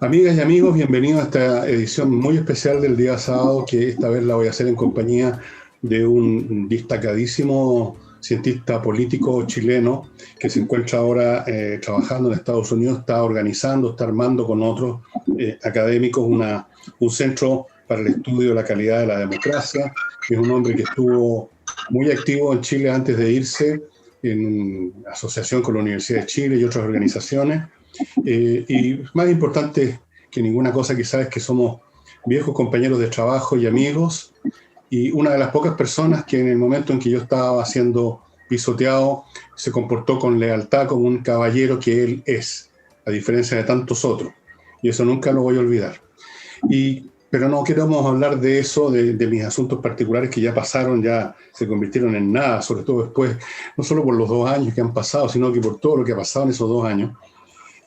Amigas y amigos, bienvenidos a esta edición muy especial del día sábado, que esta vez la voy a hacer en compañía de un destacadísimo cientista político chileno que se encuentra ahora trabajando en Estados Unidos, está organizando, está armando con otros académicos un centro para el estudio de la calidad de la democracia. Es un hombre que estuvo muy activo en Chile antes de irse, en asociación con la Universidad de Chile y otras organizaciones. Y más importante que ninguna cosa quizás es que somos viejos compañeros de trabajo y amigos, y una de las pocas personas que en el momento en que yo estaba siendo pisoteado se comportó con lealtad como un caballero que él es, a diferencia de tantos otros, y eso nunca lo voy a olvidar. Pero no queremos hablar de eso, de mis asuntos particulares que ya pasaron, ya se convirtieron en nada, sobre todo después, no solo por los 2 años que han pasado, sino que por todo lo que ha pasado en esos 2 años.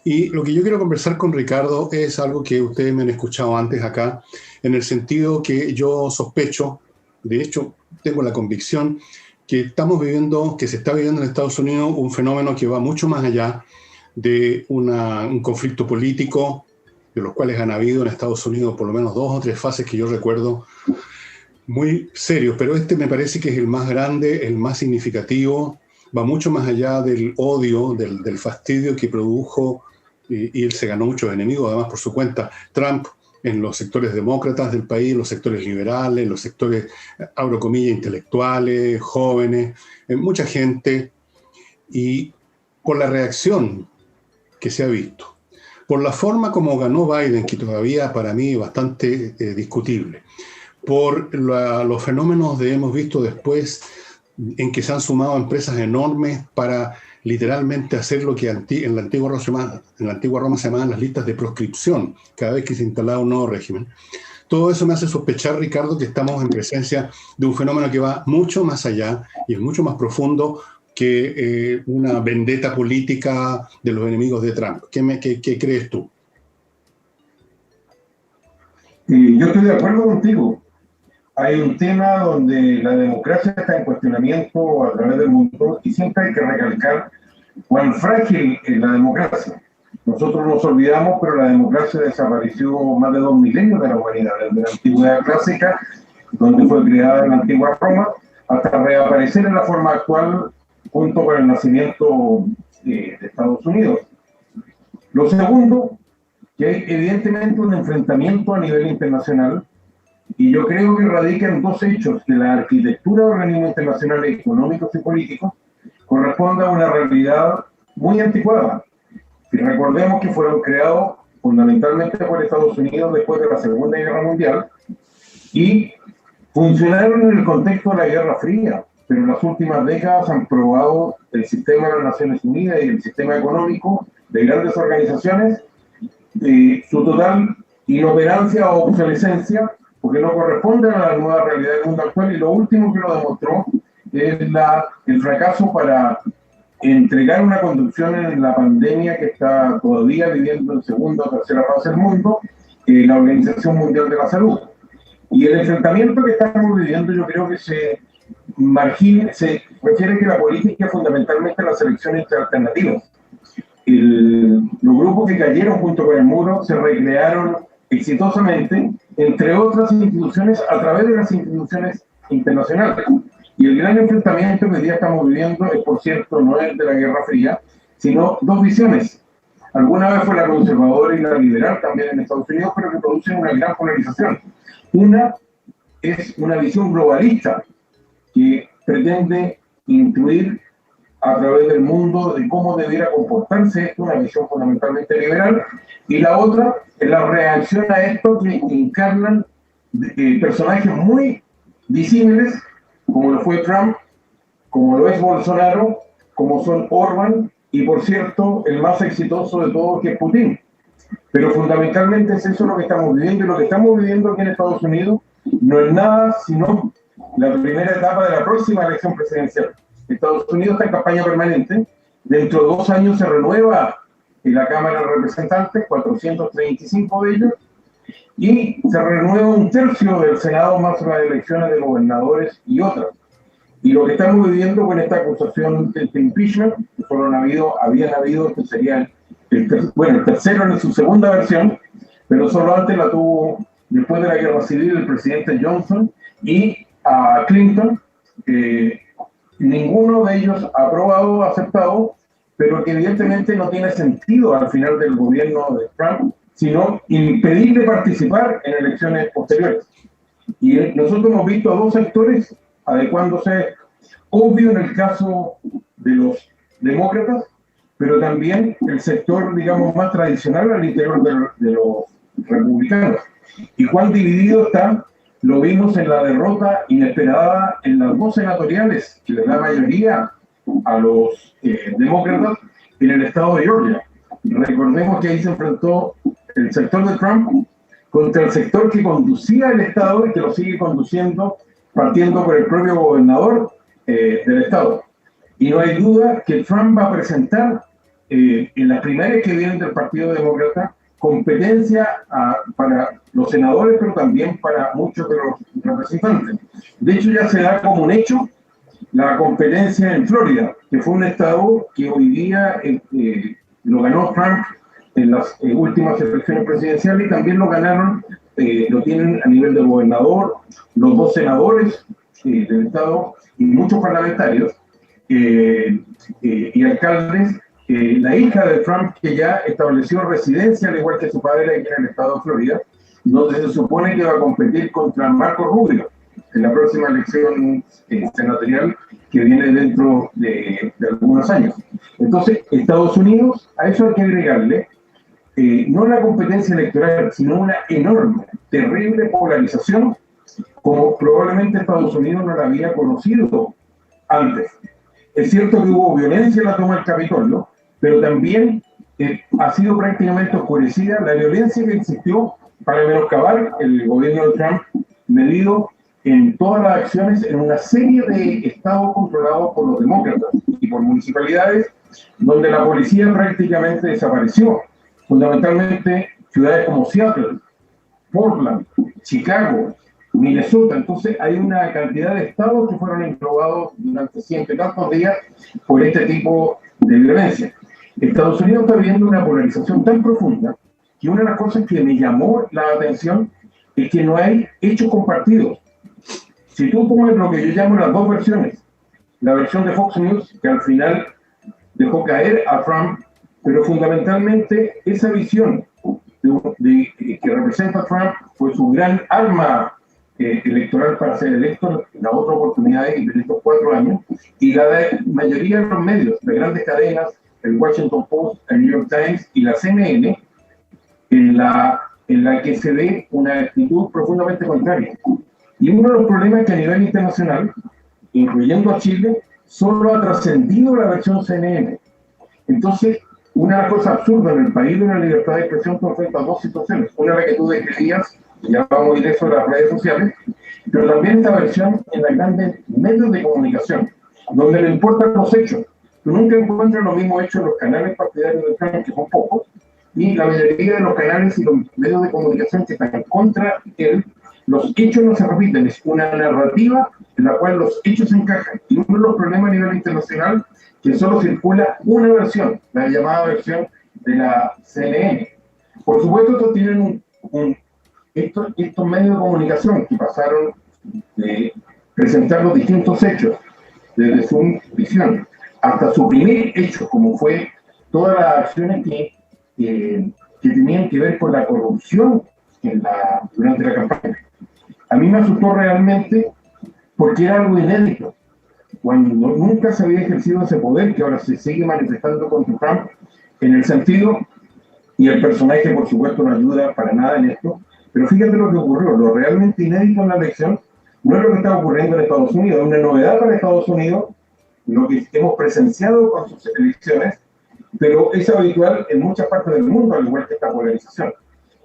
Y lo que yo quiero conversar con Ricardo es algo que ustedes me han escuchado antes acá, en el sentido que yo sospecho, de hecho tengo la convicción, que se está viviendo en Estados Unidos un fenómeno que va mucho más allá de un conflicto político, de los cuales han habido en Estados Unidos por lo menos 2 o 3 fases que yo recuerdo muy serios, pero este me parece que es el más grande, el más significativo, va mucho más allá del odio, del fastidio que produjo, y él se ganó muchos enemigos, además por su cuenta, Trump en los sectores demócratas del país, en los sectores liberales, en los sectores, abro comillas, intelectuales, jóvenes, mucha gente, y por la reacción que se ha visto, por la forma como ganó Biden, que todavía para mí es bastante discutible, por los fenómenos que hemos visto después en que se han sumado empresas enormes para literalmente hacer lo que en la antigua Roma se llamaban las listas de proscripción, cada vez que se instalaba un nuevo régimen. Todo eso me hace sospechar, Ricardo, que estamos en presencia de un fenómeno que va mucho más allá y es mucho más profundo que una vendetta política de los enemigos de Trump. ¿Qué crees tú? Yo estoy de acuerdo contigo. Hay un tema donde la democracia está en cuestionamiento a través del mundo y siempre hay que recalcar cuán frágil es la democracia. Nosotros nos olvidamos, pero la democracia desapareció más de 2 milenios de la humanidad, desde la antigüedad clásica, donde fue creada en la antigua Roma, hasta reaparecer en la forma actual junto con el nacimiento de Estados Unidos. Lo segundo, que hay evidentemente un enfrentamiento a nivel internacional, y yo creo que radica en 2 hechos: que la arquitectura de organismos internacionales económicos y políticos corresponde a una realidad muy anticuada. Y recordemos que fueron creados fundamentalmente por Estados Unidos después de la Segunda Guerra Mundial y funcionaron en el contexto de la Guerra Fría, pero en las últimas décadas han probado el sistema de las Naciones Unidas y el sistema económico de grandes organizaciones su total inoperancia o obsolescencia, porque no corresponde a la nueva realidad del mundo actual, y lo último que lo demostró es el fracaso para entregar una conducción en la pandemia que está todavía viviendo en segunda o tercera fase del mundo, la Organización Mundial de la Salud. Y el enfrentamiento que estamos viviendo, yo creo que se refiere que la política es fundamentalmente la selección entre alternativas. Los grupos que cayeron junto con el muro se recrearon exitosamente, entre otras instituciones, a través de las instituciones internacionales. Y el gran enfrentamiento que hoy día estamos viviendo es, por cierto, no es de la Guerra Fría, sino 2 visiones. Alguna vez fue la conservadora y la liberal también en Estados Unidos, pero que producen una gran polarización. Una es una visión globalista que pretende incluir a través del mundo de cómo debiera comportarse esto, una visión fundamentalmente liberal, y la otra es la reacción a esto que encarnan personajes muy disímiles, como lo fue Trump, como lo es Bolsonaro, como son Orbán, y por cierto, el más exitoso de todos, que es Putin. Pero fundamentalmente es eso lo que estamos viviendo, y lo que estamos viviendo aquí en Estados Unidos no es nada sino la primera etapa de la próxima elección presidencial. Estados Unidos está en campaña permanente. Dentro de 2 años se renueva en la Cámara de Representantes, 435 de ellos, y se renueva 1/3 del Senado, más las elecciones de gobernadores y otras. Y lo que estamos viviendo con esta acusación de impeachment, que habían habido, que sería el tercero en su segunda versión, pero solo antes la tuvo después de la guerra civil el presidente Johnson y a Clinton. Ninguno de ellos ha aprobado, aceptado, pero que evidentemente no tiene sentido al final del gobierno de Trump, sino impedirle participar en elecciones posteriores. Y nosotros hemos visto a dos sectores adecuándose, obvio en el caso de los demócratas, pero también el sector, digamos, más tradicional al interior de los republicanos. Y cuán dividido está, lo vimos en la derrota inesperada en las dos senatoriales, que le da mayoría a los demócratas en el estado de Georgia. Recordemos que ahí se enfrentó el sector de Trump contra el sector que conducía el estado y que lo sigue conduciendo, partiendo por el propio gobernador del estado. Y no hay duda que Trump va a presentar en las primarias que vienen del Partido Demócrata competencia para los senadores, pero también para muchos de los representantes. De hecho, ya se da como un hecho la competencia en Florida, que fue un estado que hoy día lo ganó Trump en las últimas elecciones presidenciales, y también lo ganaron, lo tienen a nivel de gobernador, los dos senadores del estado y muchos parlamentarios y alcaldes. La hija de Trump, que ya estableció residencia, al igual que su padre, aquí en el estado de Florida, donde se supone que va a competir contra Marco Rubio en la próxima elección senatorial que viene dentro de algunos años. Entonces, Estados Unidos, a eso hay que agregarle no la competencia electoral, sino una enorme, terrible polarización, como probablemente Estados Unidos no la había conocido antes. Es cierto que hubo violencia en la toma del Capitolio, pero también ha sido prácticamente oscurecida la violencia que existió para menoscabar el gobierno de Trump, medido en todas las acciones en una serie de estados controlados por los demócratas y por municipalidades donde la policía prácticamente desapareció, fundamentalmente ciudades como Seattle, Portland, Chicago, Minnesota. Entonces hay una cantidad de estados que fueron englobados durante cientos y tantos días por este tipo de violencia. Estados Unidos está viviendo una polarización tan profunda que una de las cosas que me llamó la atención es que no hay hechos compartidos. Si tú pones lo que yo llamo las dos versiones, la versión de Fox News, que al final dejó caer a Trump, pero fundamentalmente esa visión que representa a Trump fue su gran arma electoral para ser electo en la otra oportunidad y en estos 4 años, y la de mayoría de los medios, de grandes cadenas, el Washington Post, el New York Times y la CNN, en la que se ve una actitud profundamente contraria. Y uno de los problemas es que a nivel internacional, incluyendo a Chile, solo ha trascendido la versión CNN. Entonces, una de las cosas absurdas en el país de la libertad de expresión confronta dos situaciones. Una es la que tú describías, ya vamos a ir eso en las redes sociales, pero también esta versión en los grandes medios de comunicación, donde le importan los hechos. Tú nunca encuentras los mismos hechos en los canales partidarios de Trump, que son pocos, y la mayoría de los canales y los medios de comunicación que están en contra de él, los hechos no se repiten, es una narrativa en la cual los hechos se encajan. Y uno de los problemas a nivel internacional que solo circula una versión, la llamada versión de la CNN. Por supuesto, estos tienen estos medios de comunicación que pasaron de presentar los distintos hechos desde su visión hasta suprimir hechos, como fue todas las acciones que tenían que ver con la corrupción durante la campaña. A mí me asustó realmente porque era algo inédito, cuando nunca se había ejercido ese poder que ahora se sigue manifestando contra Trump, en el sentido, y el personaje por supuesto no ayuda para nada en esto, pero fíjate lo que ocurrió, lo realmente inédito en la elección no es lo que está ocurriendo en Estados Unidos, es una novedad para Estados Unidos, lo que hemos presenciado con sus elecciones, pero es habitual en muchas partes del mundo, al igual que esta polarización.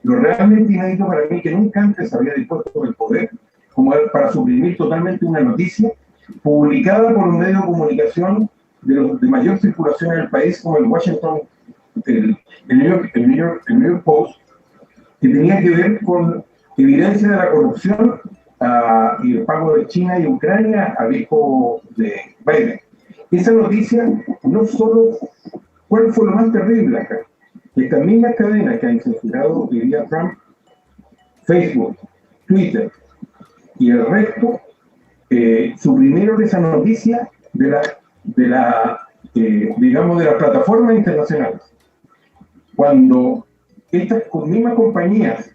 Lo realmente inédito para mí, que nunca antes había dispuesto el poder como para suprimir totalmente una noticia publicada por un medio de comunicación de mayor circulación en el país, como el Washington, el New York Post, que tenía que ver con evidencia de la corrupción y el pago de China y Ucrania al hijo de Biden. Esa noticia no solo, ¿cuál fue lo más terrible acá? Estas mismas cadenas que han censurado hoy día Trump, Facebook, Twitter y el resto, suprimieron esa noticia digamos, de las plataformas internacionales. Cuando estas mismas compañías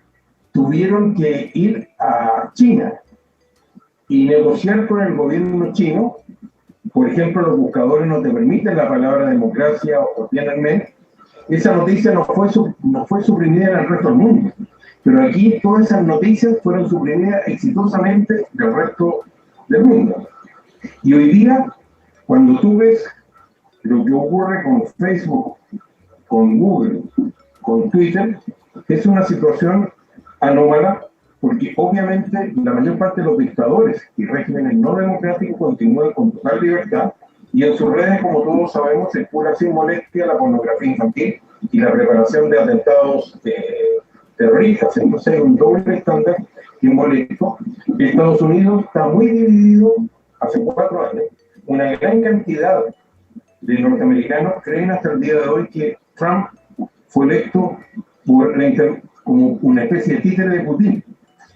tuvieron que ir a China y negociar con el gobierno chino, por ejemplo, los buscadores no te permiten la palabra democracia o Tiananmen, esa noticia no fue suprimida en el resto del mundo. Pero aquí todas esas noticias fueron suprimidas exitosamente del resto del mundo. Y hoy día, cuando tú ves lo que ocurre con Facebook, con Google, con Twitter, es una situación anómala, porque obviamente la mayor parte de los dictadores y regímenes no democráticos continúan con total libertad, y en sus redes, como todos sabemos, circula sin molestia la pornografía infantil y la preparación de atentados terroristas. Entonces hay un doble estándar que es molesto. Estados Unidos está muy dividido hace 4 años. Una gran cantidad de norteamericanos creen hasta el día de hoy que Trump fue electo como una especie de títere de Putin.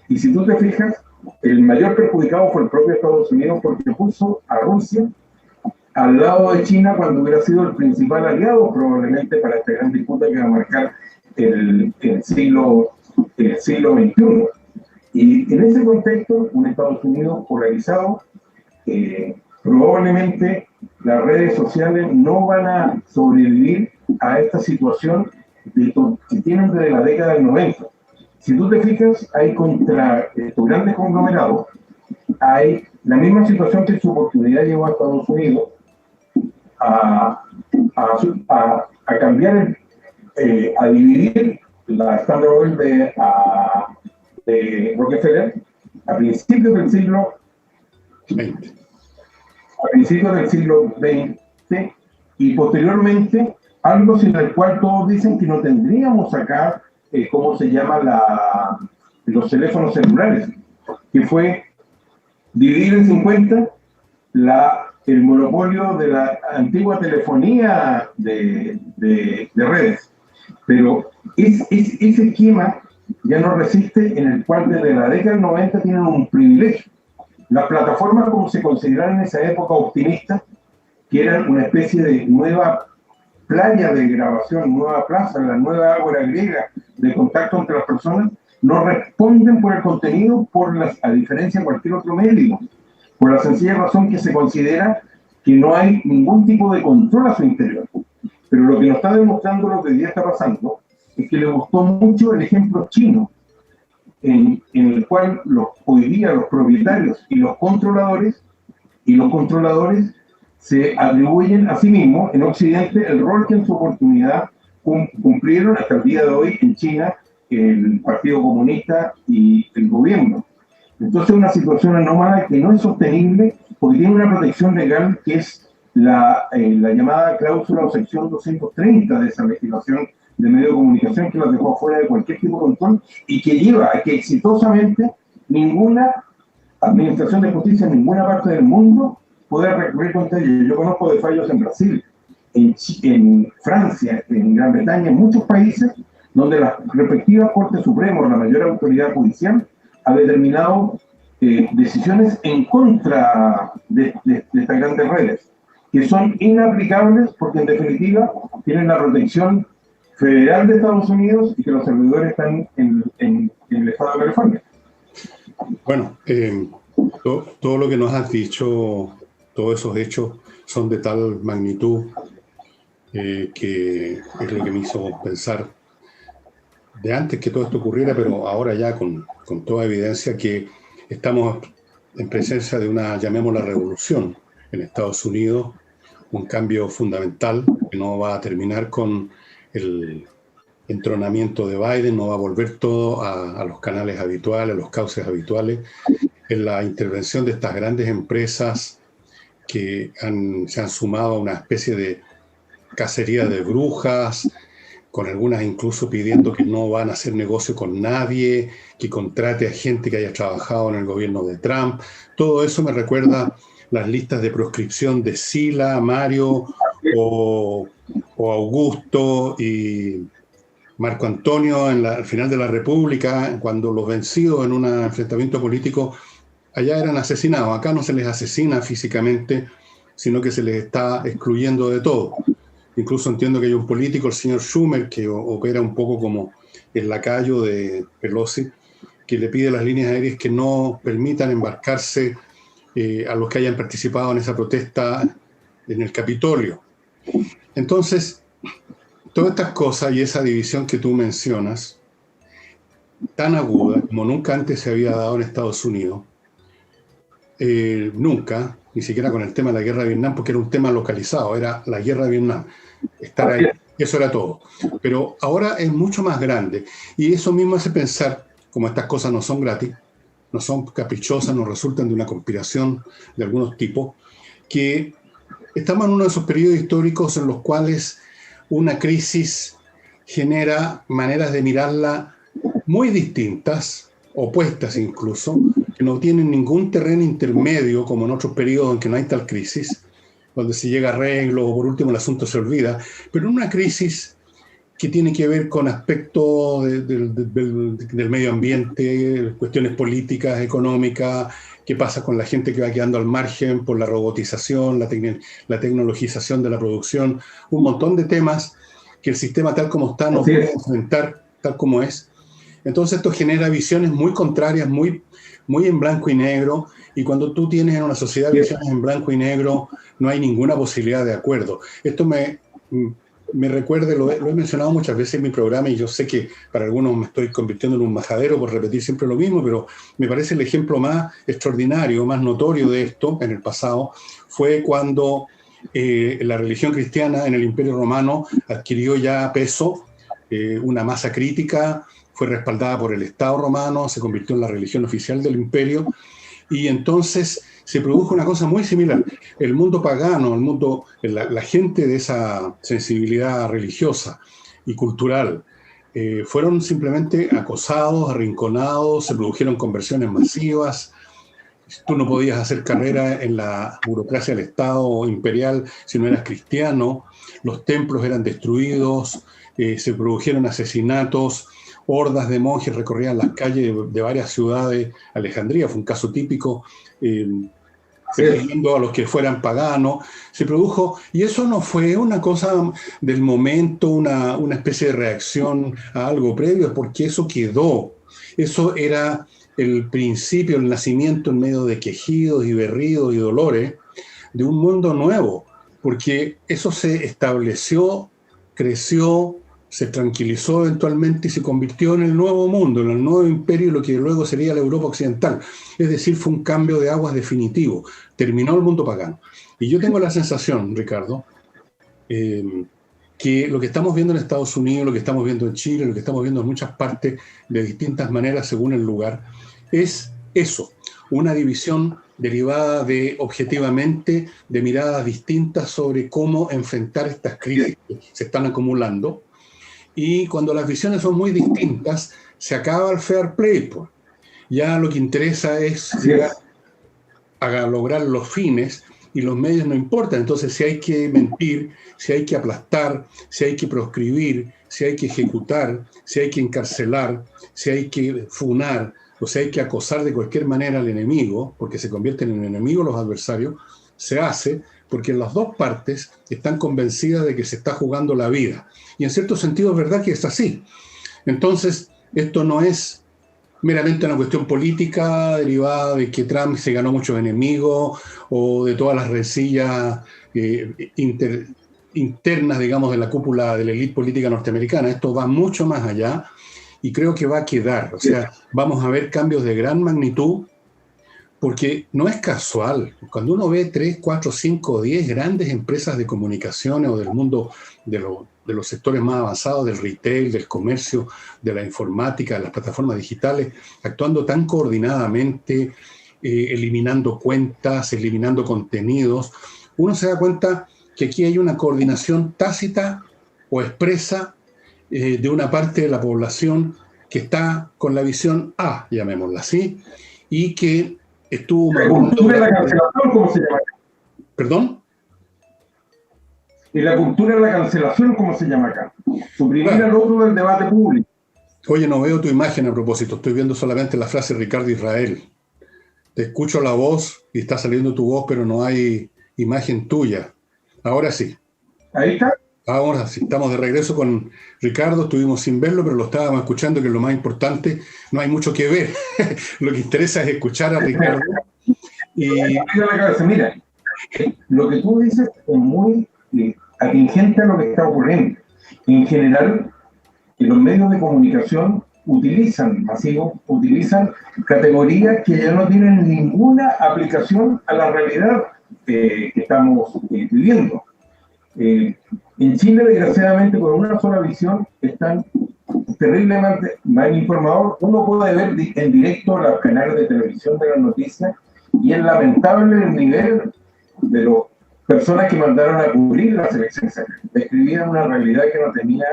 Y si tú te fijas, el mayor perjudicado fue el propio Estados Unidos, porque puso a Rusia al lado de China cuando hubiera sido el principal aliado probablemente para esta gran disputa que va a marcar el siglo XXI. Y en ese contexto, un Estados Unidos polarizado, probablemente las redes sociales no van a sobrevivir a esta situación que tienen desde la década del 90. Si tú te fijas, hay contra estos grandes conglomerados, hay la misma situación que su oportunidad llevó a Estados Unidos a cambiar, a dividir la Standard Oil de Rockefeller a principios del siglo XX. Y posteriormente algo sin el cual todos dicen que no tendríamos acá, ¿cómo se llama? Los teléfonos celulares, que fue dividir en 50 el monopolio de la antigua telefonía de redes. Pero ese esquema ya no resiste, en el cual desde la década del 90 tienen un privilegio. Las plataformas, como se consideraron en esa época optimistas, que eran una especie de nueva playa de grabación, nueva plaza, la nueva ágora griega de contacto entre las personas, no responden por el contenido, a diferencia de cualquier otro medio, por la sencilla razón que se considera que no hay ningún tipo de control a su interior. Pero lo que nos está demostrando, lo que hoy día está pasando, es que le gustó mucho el ejemplo chino, en el cual hoy día los propietarios y los controladores se atribuyen a sí mismos en Occidente el rol que en su oportunidad cumplieron hasta el día de hoy en China el Partido Comunista y el gobierno. Entonces es una situación anómala que no es sostenible, porque tiene una protección legal que es la llamada cláusula o sección 230 de esa legislación de medio de comunicación, que las dejó fuera de cualquier tipo de control y que lleva a que exitosamente ninguna administración de justicia en ninguna parte del mundo pueda recurrir contra ellos. Yo conozco de fallos en Brasil, en Francia, en Gran Bretaña, en muchos países donde las respectivas Cortes Supremas, la mayor autoridad judicial, ha determinado decisiones en contra de estas grandes redes, que son inaplicables porque en definitiva tienen la protección federal de Estados Unidos y que los servidores están en el estado de California. Bueno, todo lo que nos has dicho, todos esos hechos son de tal magnitud que es lo que me hizo pensar de antes que todo esto ocurriera, pero ahora ya con toda evidencia que estamos en presencia de una, llamémosla, revolución en Estados Unidos, un cambio fundamental que no va a terminar con el entronamiento de Biden, no va a volver todo a los canales habituales, a los cauces habituales, en la intervención de estas grandes empresas que se han sumado a una especie de cacería de brujas, con algunas incluso pidiendo que no van a hacer negocio con nadie, que contrate a gente que haya trabajado en el gobierno de Trump. Todo eso me recuerda las listas de proscripción de Sila, Mario o Augusto y Marco Antonio al final de la República, cuando los vencidos en un enfrentamiento político allá eran asesinados. Acá no se les asesina físicamente, sino que se les está excluyendo de todo. Incluso entiendo que hay un político, el señor Schumer, que opera un poco como el lacayo de Pelosi, que le pide a las líneas aéreas que no permitan embarcarse a los que hayan participado en esa protesta en el Capitolio. Entonces, todas estas cosas y esa división que tú mencionas, tan aguda como nunca antes se había dado en Estados Unidos, nunca, ni siquiera con el tema de la guerra de Vietnam, porque era un tema localizado, era la guerra de Vietnam, estar ahí, eso era todo. Pero ahora es mucho más grande, y eso mismo hace pensar, como estas cosas no son gratis, no son caprichosas, no resultan de una conspiración de algunos tipos, que estamos en uno de esos periodos históricos en los cuales una crisis genera maneras de mirarla muy distintas, opuestas incluso, que no tienen ningún terreno intermedio como en otros periodos en que no hay tal crisis, donde se llega a arreglos o por último el asunto se olvida, pero en una crisis que tiene que ver con aspectos del medio ambiente, cuestiones políticas, económicas, qué pasa con la gente que va quedando al margen por la robotización, la tecnologización de la producción, un montón de temas que el sistema tal como está no puede enfrentar tal como es. Entonces esto genera visiones muy contrarias, muy en blanco y negro, y cuando tú tienes en una sociedad visiones en blanco y negro, no hay ninguna posibilidad de acuerdo. Esto me recuerda, lo he mencionado muchas veces en mi programa, y yo sé que para algunos me estoy convirtiendo en un majadero por repetir siempre lo mismo, pero me parece el ejemplo más extraordinario, más notorio de esto en el pasado, fue cuando la religión cristiana en el Imperio Romano adquirió ya peso, una masa crítica, fue respaldada por el Estado romano, se convirtió en la religión oficial del imperio, y entonces se produjo una cosa muy similar. El mundo pagano, la gente de esa sensibilidad religiosa y cultural, fueron simplemente acosados, arrinconados, se produjeron conversiones masivas. Tú no podías hacer carrera en la burocracia del Estado imperial si no eras cristiano, los templos eran destruidos, se produjeron asesinatos, hordas de monjes recorrían las calles de varias ciudades. Alejandría fue un caso típico, persiguiendo a los que fueran paganos. Se produjo, y eso no fue una cosa del momento, una especie de reacción a algo previo, porque eso quedó. Eso era el principio, el nacimiento en medio de quejidos y berridos y dolores de un mundo nuevo, porque eso se estableció, creció, se tranquilizó eventualmente y se convirtió en el nuevo mundo, en el nuevo imperio, lo que luego sería la Europa occidental. Es decir, fue un cambio de aguas definitivo. Terminó el mundo pagano. Y yo tengo la sensación, Ricardo, que lo que estamos viendo en Estados Unidos, lo que estamos viendo en Chile, lo que estamos viendo en muchas partes de distintas maneras según el lugar, es eso, una división derivada objetivamente, de miradas distintas sobre cómo enfrentar estas crisis que se están acumulando. Y cuando las visiones son muy distintas, se acaba el fair play. Pues. Ya lo que interesa es llegar a lograr los fines y los medios no importan. Entonces, si hay que mentir, si hay que aplastar, si hay que proscribir, si hay que ejecutar, si hay que encarcelar, si hay que funar, o si hay que acosar de cualquier manera al enemigo, porque se convierten en enemigos los adversarios, se hace porque las dos partes están convencidas de que se está jugando la vida. Y en cierto sentido es verdad que es así. Entonces, esto no es meramente una cuestión política derivada de que Trump se ganó muchos enemigos o de todas las rencillas internas, digamos, de la cúpula de la élite política norteamericana. Esto va mucho más allá y creo que va a quedar. O sea, vamos a ver cambios de gran magnitud, porque no es casual. Cuando uno ve 3, 4, 5 o 10 grandes empresas de comunicaciones o del mundo de los sectores más avanzados, del retail, del comercio, de la informática, de las plataformas digitales, actuando tan coordinadamente, eliminando cuentas, eliminando contenidos, uno se da cuenta que aquí hay una coordinación tácita o expresa de una parte de la población que está con la visión A, llamémosla así, y que estuvo... ¿La cultura de la cancelación, cómo se llama? ¿Perdón? la cultura de la cancelación, como se llama acá. Suprimir al otro del debate público. Oye, no veo tu imagen a propósito, estoy viendo solamente la frase Ricardo Israel. Te escucho la voz y está saliendo tu voz, pero no hay imagen tuya. Ahora sí. Ahí está. Ahora sí, estamos de regreso con Ricardo, estuvimos sin verlo, pero lo estábamos escuchando, que es lo más importante. No hay mucho que ver, lo que interesa es escuchar a Ricardo. Mira, lo que tú dices es muy atingente a lo que está ocurriendo. En general, los medios de comunicación utilizan categorías que ya no tienen ninguna aplicación a la realidad que estamos viviendo. En Chile, desgraciadamente, con una sola visión, están terriblemente mal informados. Uno puede ver en directo los canales de televisión de las noticias y es lamentable el nivel de las personas que mandaron a cubrir las elecciones. Describían una realidad que no tenía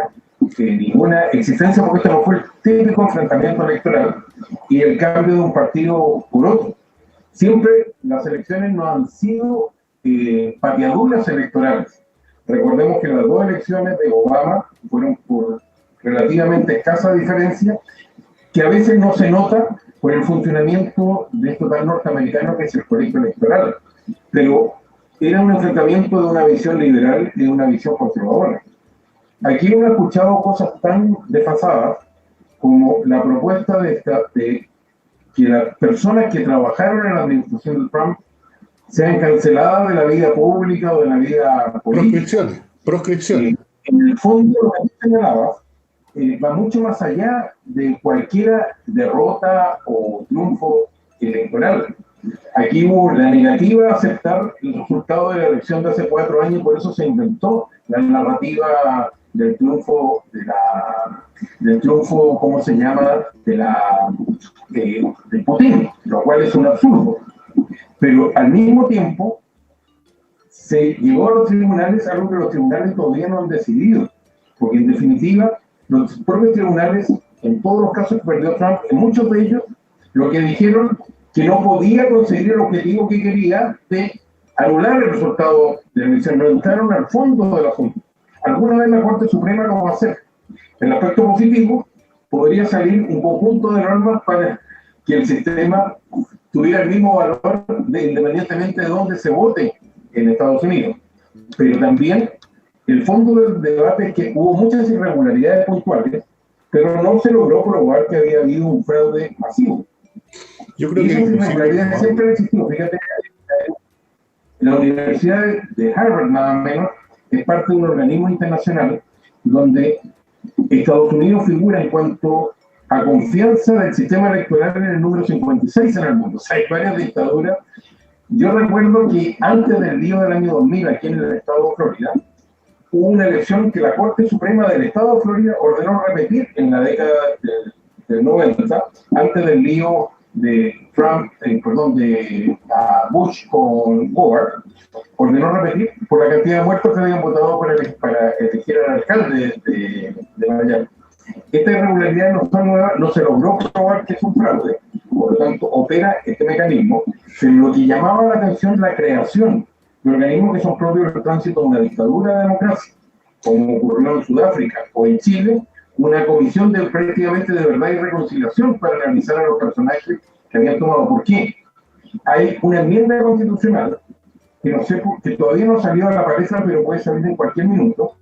ninguna existencia, porque esto no fue el típico enfrentamiento electoral y el cambio de un partido por otro. Siempre las elecciones no han sido pateaduras electorales. Recordemos que las dos elecciones de Obama fueron por relativamente escasa diferencia, que a veces no se nota por el funcionamiento de esto tan norteamericano que es el colegio electoral, pero era un enfrentamiento de una visión liberal y de una visión conservadora. Aquí uno ha escuchado cosas tan desfasadas como la propuesta de que las personas que trabajaron en la administración de Trump sean canceladas de la vida pública o de la vida política. Proscripciones. En el fondo, lo que tú señalabas va mucho más allá de cualquier derrota o triunfo electoral. Aquí hubo la negativa a aceptar el resultado de la elección de hace 4 años, por eso se inventó la narrativa del triunfo, ¿cómo se llama?, de Putin, lo cual es un absurdo. Pero al mismo tiempo se llevó a los tribunales algo que los tribunales todavía no han decidido, porque en definitiva los propios tribunales, en todos los casos que perdió Trump, en muchos de ellos, lo que dijeron que no podía conseguir el objetivo que quería de anular el resultado de la elección, no entraron al fondo del asunto. Alguna vez la Corte Suprema lo va a hacer. En el aspecto positivo, podría salir un conjunto de normas para que el sistema tuviera el mismo valor independientemente de dónde se vote en Estados Unidos. Pero también el fondo del debate es que hubo muchas irregularidades puntuales, pero no se logró probar que había habido un fraude masivo. Yo creo y que esas irregularidades siempre han existido. Fíjate, la Universidad de Harvard, nada menos, es parte de un organismo internacional donde Estados Unidos figura en cuanto a confianza del sistema electoral en el número 56 en el mundo. O sea, hay varias dictaduras. Yo recuerdo que antes del lío del año 2000, aquí en el estado de Florida, hubo una elección que la Corte Suprema del estado de Florida ordenó repetir en la década del 90, antes del lío de Trump, de Bush con Gore, ordenó repetir por la cantidad de muertos que habían votado para elegir al alcalde de Miami. Esta irregularidad no está nueva, no se logró probar que es un fraude, por lo tanto opera este mecanismo, pero lo que llamaba la atención es la creación de organismos que son propios del tránsito de una dictadura de democracia, como ocurrió en Sudáfrica o en Chile, una comisión prácticamente de verdad y reconciliación para analizar a los personajes que habían tomado. ¿Por qué? Hay una enmienda constitucional que no sé, que todavía no salió a la palestra, pero puede salir en cualquier minuto,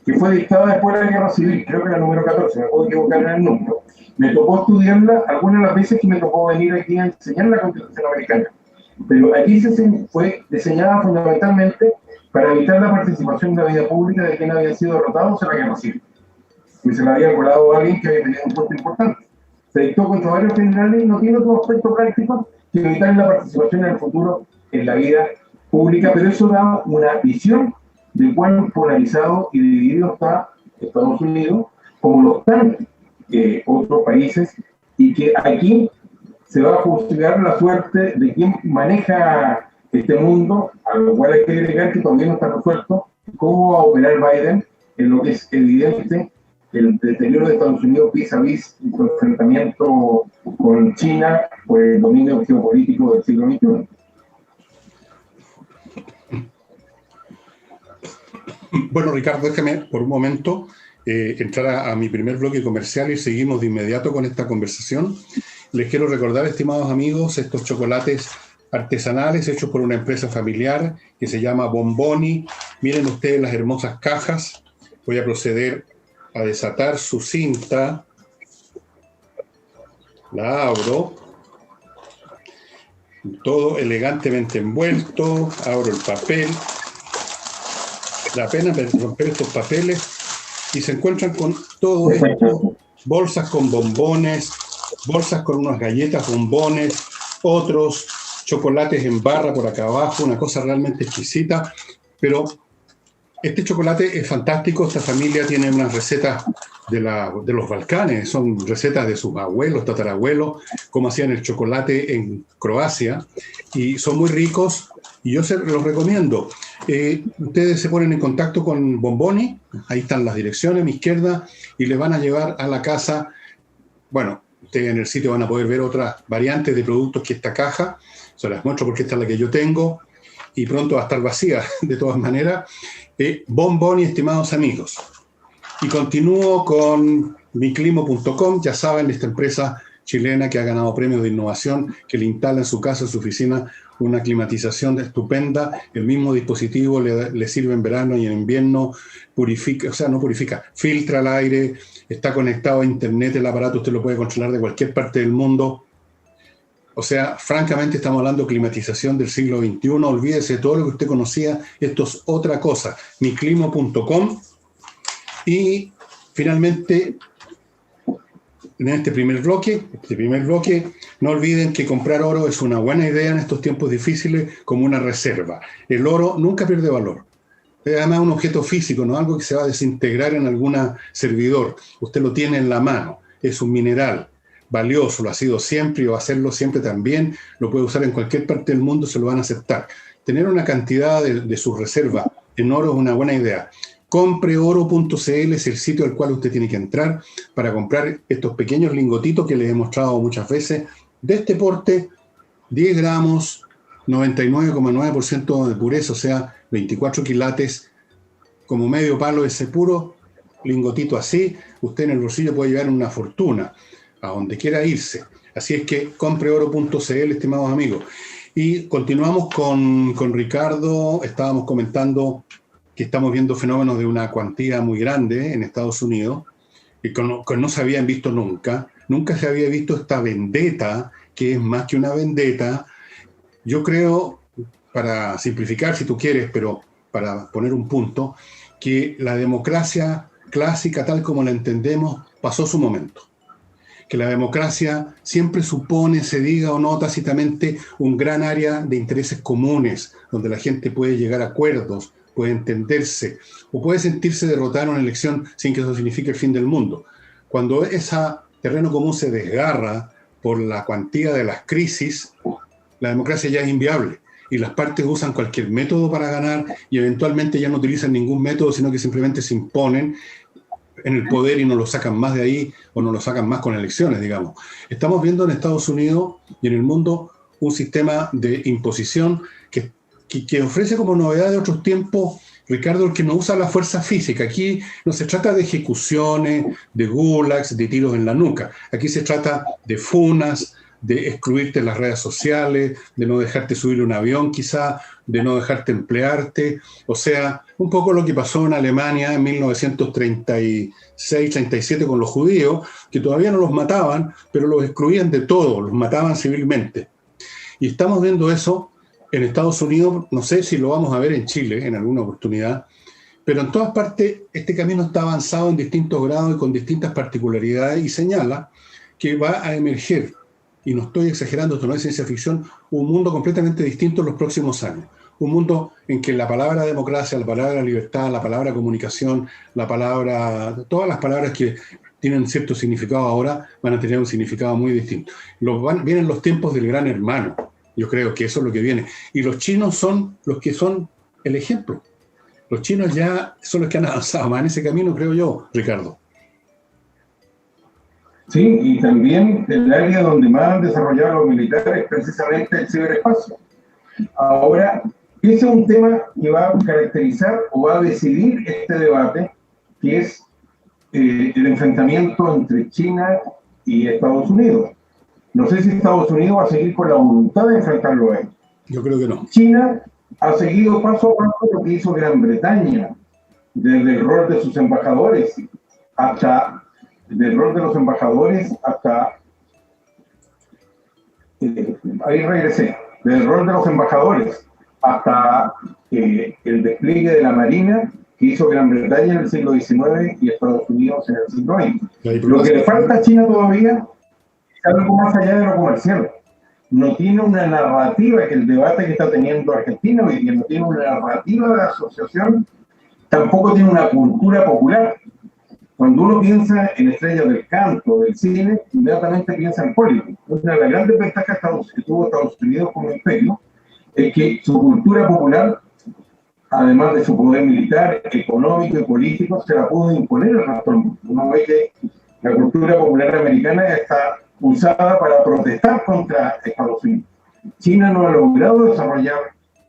que fue dictada después de la Guerra Civil, creo que la número 14, me puedo equivocar en el número. Me tocó estudiarla algunas de las veces que me tocó venir aquí a enseñar la Constitución americana. Pero aquí fue diseñada fundamentalmente para evitar la participación de la vida pública de quien había sido derrotado en la Guerra Civil. Y se le había colado a alguien que había tenido un puesto importante. Se dictó contra varios generales y no tiene otro aspecto práctico que evitar la participación en el futuro en la vida pública, pero eso da una visión de cuán polarizado y dividido está Estados Unidos, como lo están otros países, y que aquí se va a juzgar la suerte de quien maneja este mundo, a lo cual hay que agregar que todavía no está resuelto cómo va a operar Biden en lo que es evidente el deterioro de Estados Unidos vis a vis su enfrentamiento con China por el dominio geopolítico del siglo XXI. Bueno, Ricardo, déjame por un momento entrar a mi primer bloque comercial y seguimos de inmediato con esta conversación. Les quiero recordar, estimados amigos, estos chocolates artesanales hechos por una empresa familiar que se llama Bonboni. Miren ustedes las hermosas cajas. Voy a proceder a desatar su cinta. La abro. Todo elegantemente envuelto. Abro el papel. La pena es romper estos papeles y se encuentran con todo esto. Bolsas con bombones, bolsas con unas galletas, bombones, otros chocolates en barra por acá abajo, una cosa realmente exquisita. Pero este chocolate es fantástico. Esta familia tiene unas recetas de los Balcanes, son recetas de sus abuelos, tatarabuelos, como hacían el chocolate en Croacia, y son muy ricos y yo se los recomiendo. Ustedes se ponen en contacto con Bonboni, ahí están las direcciones a mi izquierda, y les van a llevar a la casa. Bueno, ustedes en el sitio van a poder ver otras variantes de productos que esta caja, se las muestro porque esta es la que yo tengo, y pronto va a estar vacía de todas maneras. Bonboni, estimados amigos. Y continúo con miclimo.com, ya saben, esta empresa chilena que ha ganado premios de innovación, que le instala en su casa, en su oficina, una climatización estupenda. El mismo dispositivo le sirve en verano y en invierno, purifica, o sea, no purifica, filtra el aire, está conectado a internet, el aparato usted lo puede controlar de cualquier parte del mundo. O sea, francamente estamos hablando de climatización del siglo XXI. Olvídese de todo lo que usted conocía, esto es otra cosa. miclimo.com. Y finalmente, en este primer bloque, no olviden que comprar oro es una buena idea en estos tiempos difíciles como una reserva. El oro nunca pierde valor. Es además un objeto físico, no algo que se va a desintegrar en algún servidor. Usted lo tiene en la mano, es un mineral valioso, lo ha sido siempre y va a serlo siempre también. Lo puede usar en cualquier parte del mundo, se lo van a aceptar. Tener una cantidad de su reserva en oro es una buena idea. Compreoro.cl es el sitio al cual usted tiene que entrar para comprar estos pequeños lingotitos que les he mostrado muchas veces, de este porte, 10 gramos, 99,9% de pureza, o sea, 24 quilates, como medio palo, ese puro lingotito así. Usted en el bolsillo puede llevar una fortuna a donde quiera irse. Así es que compreoro.cl, estimados amigos. Y continuamos con Ricardo. Estábamos comentando que estamos viendo fenómenos de una cuantía muy grande en Estados Unidos, que no se habían visto nunca. Nunca se había visto esta vendetta, que es más que una vendetta. Yo creo, para simplificar si tú quieres, pero para poner un punto, que la democracia clásica, tal como la entendemos, pasó su momento. Que la democracia siempre supone, se diga o no tácitamente, un gran área de intereses comunes, donde la gente puede llegar a acuerdos, puede entenderse, o puede sentirse derrotada en una elección sin que eso signifique el fin del mundo. Cuando ese terreno común se desgarra por la cuantía de las crisis, la democracia ya es inviable y las partes usan cualquier método para ganar y eventualmente ya no utilizan ningún método, sino que simplemente se imponen en el poder y no lo sacan más de ahí o no lo sacan más con elecciones, digamos. Estamos viendo en Estados Unidos y en el mundo un sistema de imposición que ofrece como novedad de otros tiempos, Ricardo, el que no usa la fuerza física. Aquí no se trata de ejecuciones, de gulags, de tiros en la nuca. Aquí se trata de funas, de excluirte en las redes sociales, de no dejarte subir un avión quizá, de no dejarte emplearte. O sea, un poco lo que pasó en Alemania en 1936-37 con los judíos, que todavía no los mataban, pero los excluían de todo, los mataban civilmente. Y estamos viendo eso en Estados Unidos, no sé si lo vamos a ver en Chile en alguna oportunidad, pero en todas partes este camino está avanzado en distintos grados y con distintas particularidades y señala que va a emerger, y no estoy exagerando, esto no es ciencia ficción, un mundo completamente distinto en los próximos años. Un mundo en que la palabra democracia, la palabra libertad, la palabra comunicación, todas las palabras que tienen cierto significado ahora van a tener un significado muy distinto. Vienen los tiempos del gran hermano. Yo creo que eso es lo que viene. Y los chinos son los que son el ejemplo. Los chinos ya son los que han avanzado más en ese camino, creo yo, Ricardo. Sí, y también el área donde más han desarrollado los militares es precisamente el ciberespacio. Ahora, Ese es un tema que va a caracterizar o va a decidir este debate, que es el enfrentamiento entre China y Estados Unidos. No sé si Estados Unidos va a seguir con la voluntad de enfrentarlo a él. Yo creo que no. China ha seguido paso a paso lo que hizo Gran Bretaña, desde el rol de sus embajadores hasta ahí regresé, del rol de los embajadores hasta el despliegue de la Marina que hizo Gran Bretaña en el siglo XIX y Estados Unidos en el siglo XX. Lo que le falta a China todavía es algo más allá de lo comercial. No tiene una narrativa, que el debate que está teniendo Argentina hoy día no tiene una narrativa de asociación, tampoco tiene una cultura popular. Cuando uno piensa en estrellas del canto, del cine, inmediatamente piensa en Hollywood. Una de las grandes ventajas que tuvo Estados Unidos como imperio es que su cultura popular, además de su poder militar, económico y político, se la pudo imponer al resto del mundo. Uno ve que la cultura popular americana está usada para protestar contra Estados Unidos. China no ha logrado desarrollar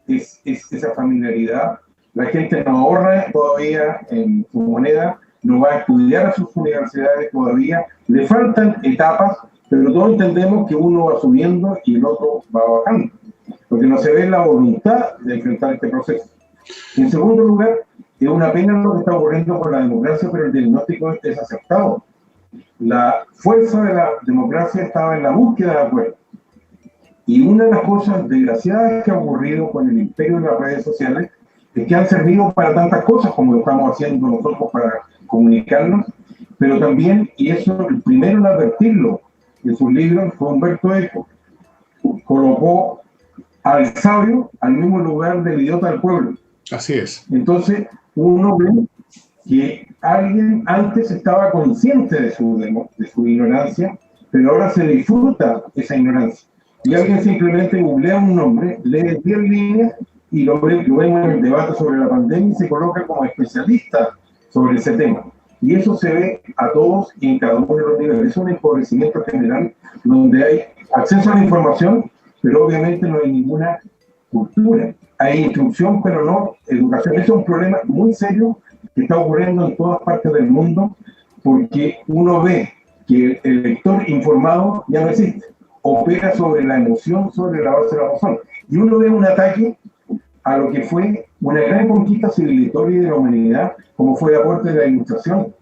esa familiaridad. La gente no ahorra todavía en su moneda, no va a estudiar a sus universidades todavía. Le faltan etapas, pero todos entendemos que uno va subiendo y el otro va bajando. Lo que no se ve es la voluntad de enfrentar este proceso. En segundo lugar, es una pena lo que está ocurriendo con la democracia, pero el diagnóstico es aceptado. La fuerza de la democracia estaba en la búsqueda de acuerdo. Y una de las cosas desgraciadas que ha ocurrido con el imperio de las redes sociales es que han servido para tantas cosas como lo estamos haciendo nosotros para comunicarnos, pero también, y eso el primero en advertirlo en sus libros fue Humberto Eco, colocó al sabio al mismo lugar del idiota del pueblo. Así es. Entonces uno ve que alguien antes estaba consciente de su ignorancia, pero ahora se disfruta esa ignorancia. Y alguien simplemente googlea un nombre, lee 10 líneas y lo vemos en el debate sobre la pandemia y se coloca como especialista sobre ese tema. Y eso se ve a todos y en cada uno de los niveles. Es un empobrecimiento general donde hay acceso a la información, pero obviamente no hay ninguna cultura. Hay instrucción, pero no educación. Ese es un problema muy serio que está ocurriendo en todas partes del mundo, porque uno ve que el lector informado ya no existe. Opera sobre la emoción, sobre la base de la razón. Y uno ve un ataque a lo que fue una gran conquista civilizatoria de la humanidad, como fue el aporte de la Ilustración.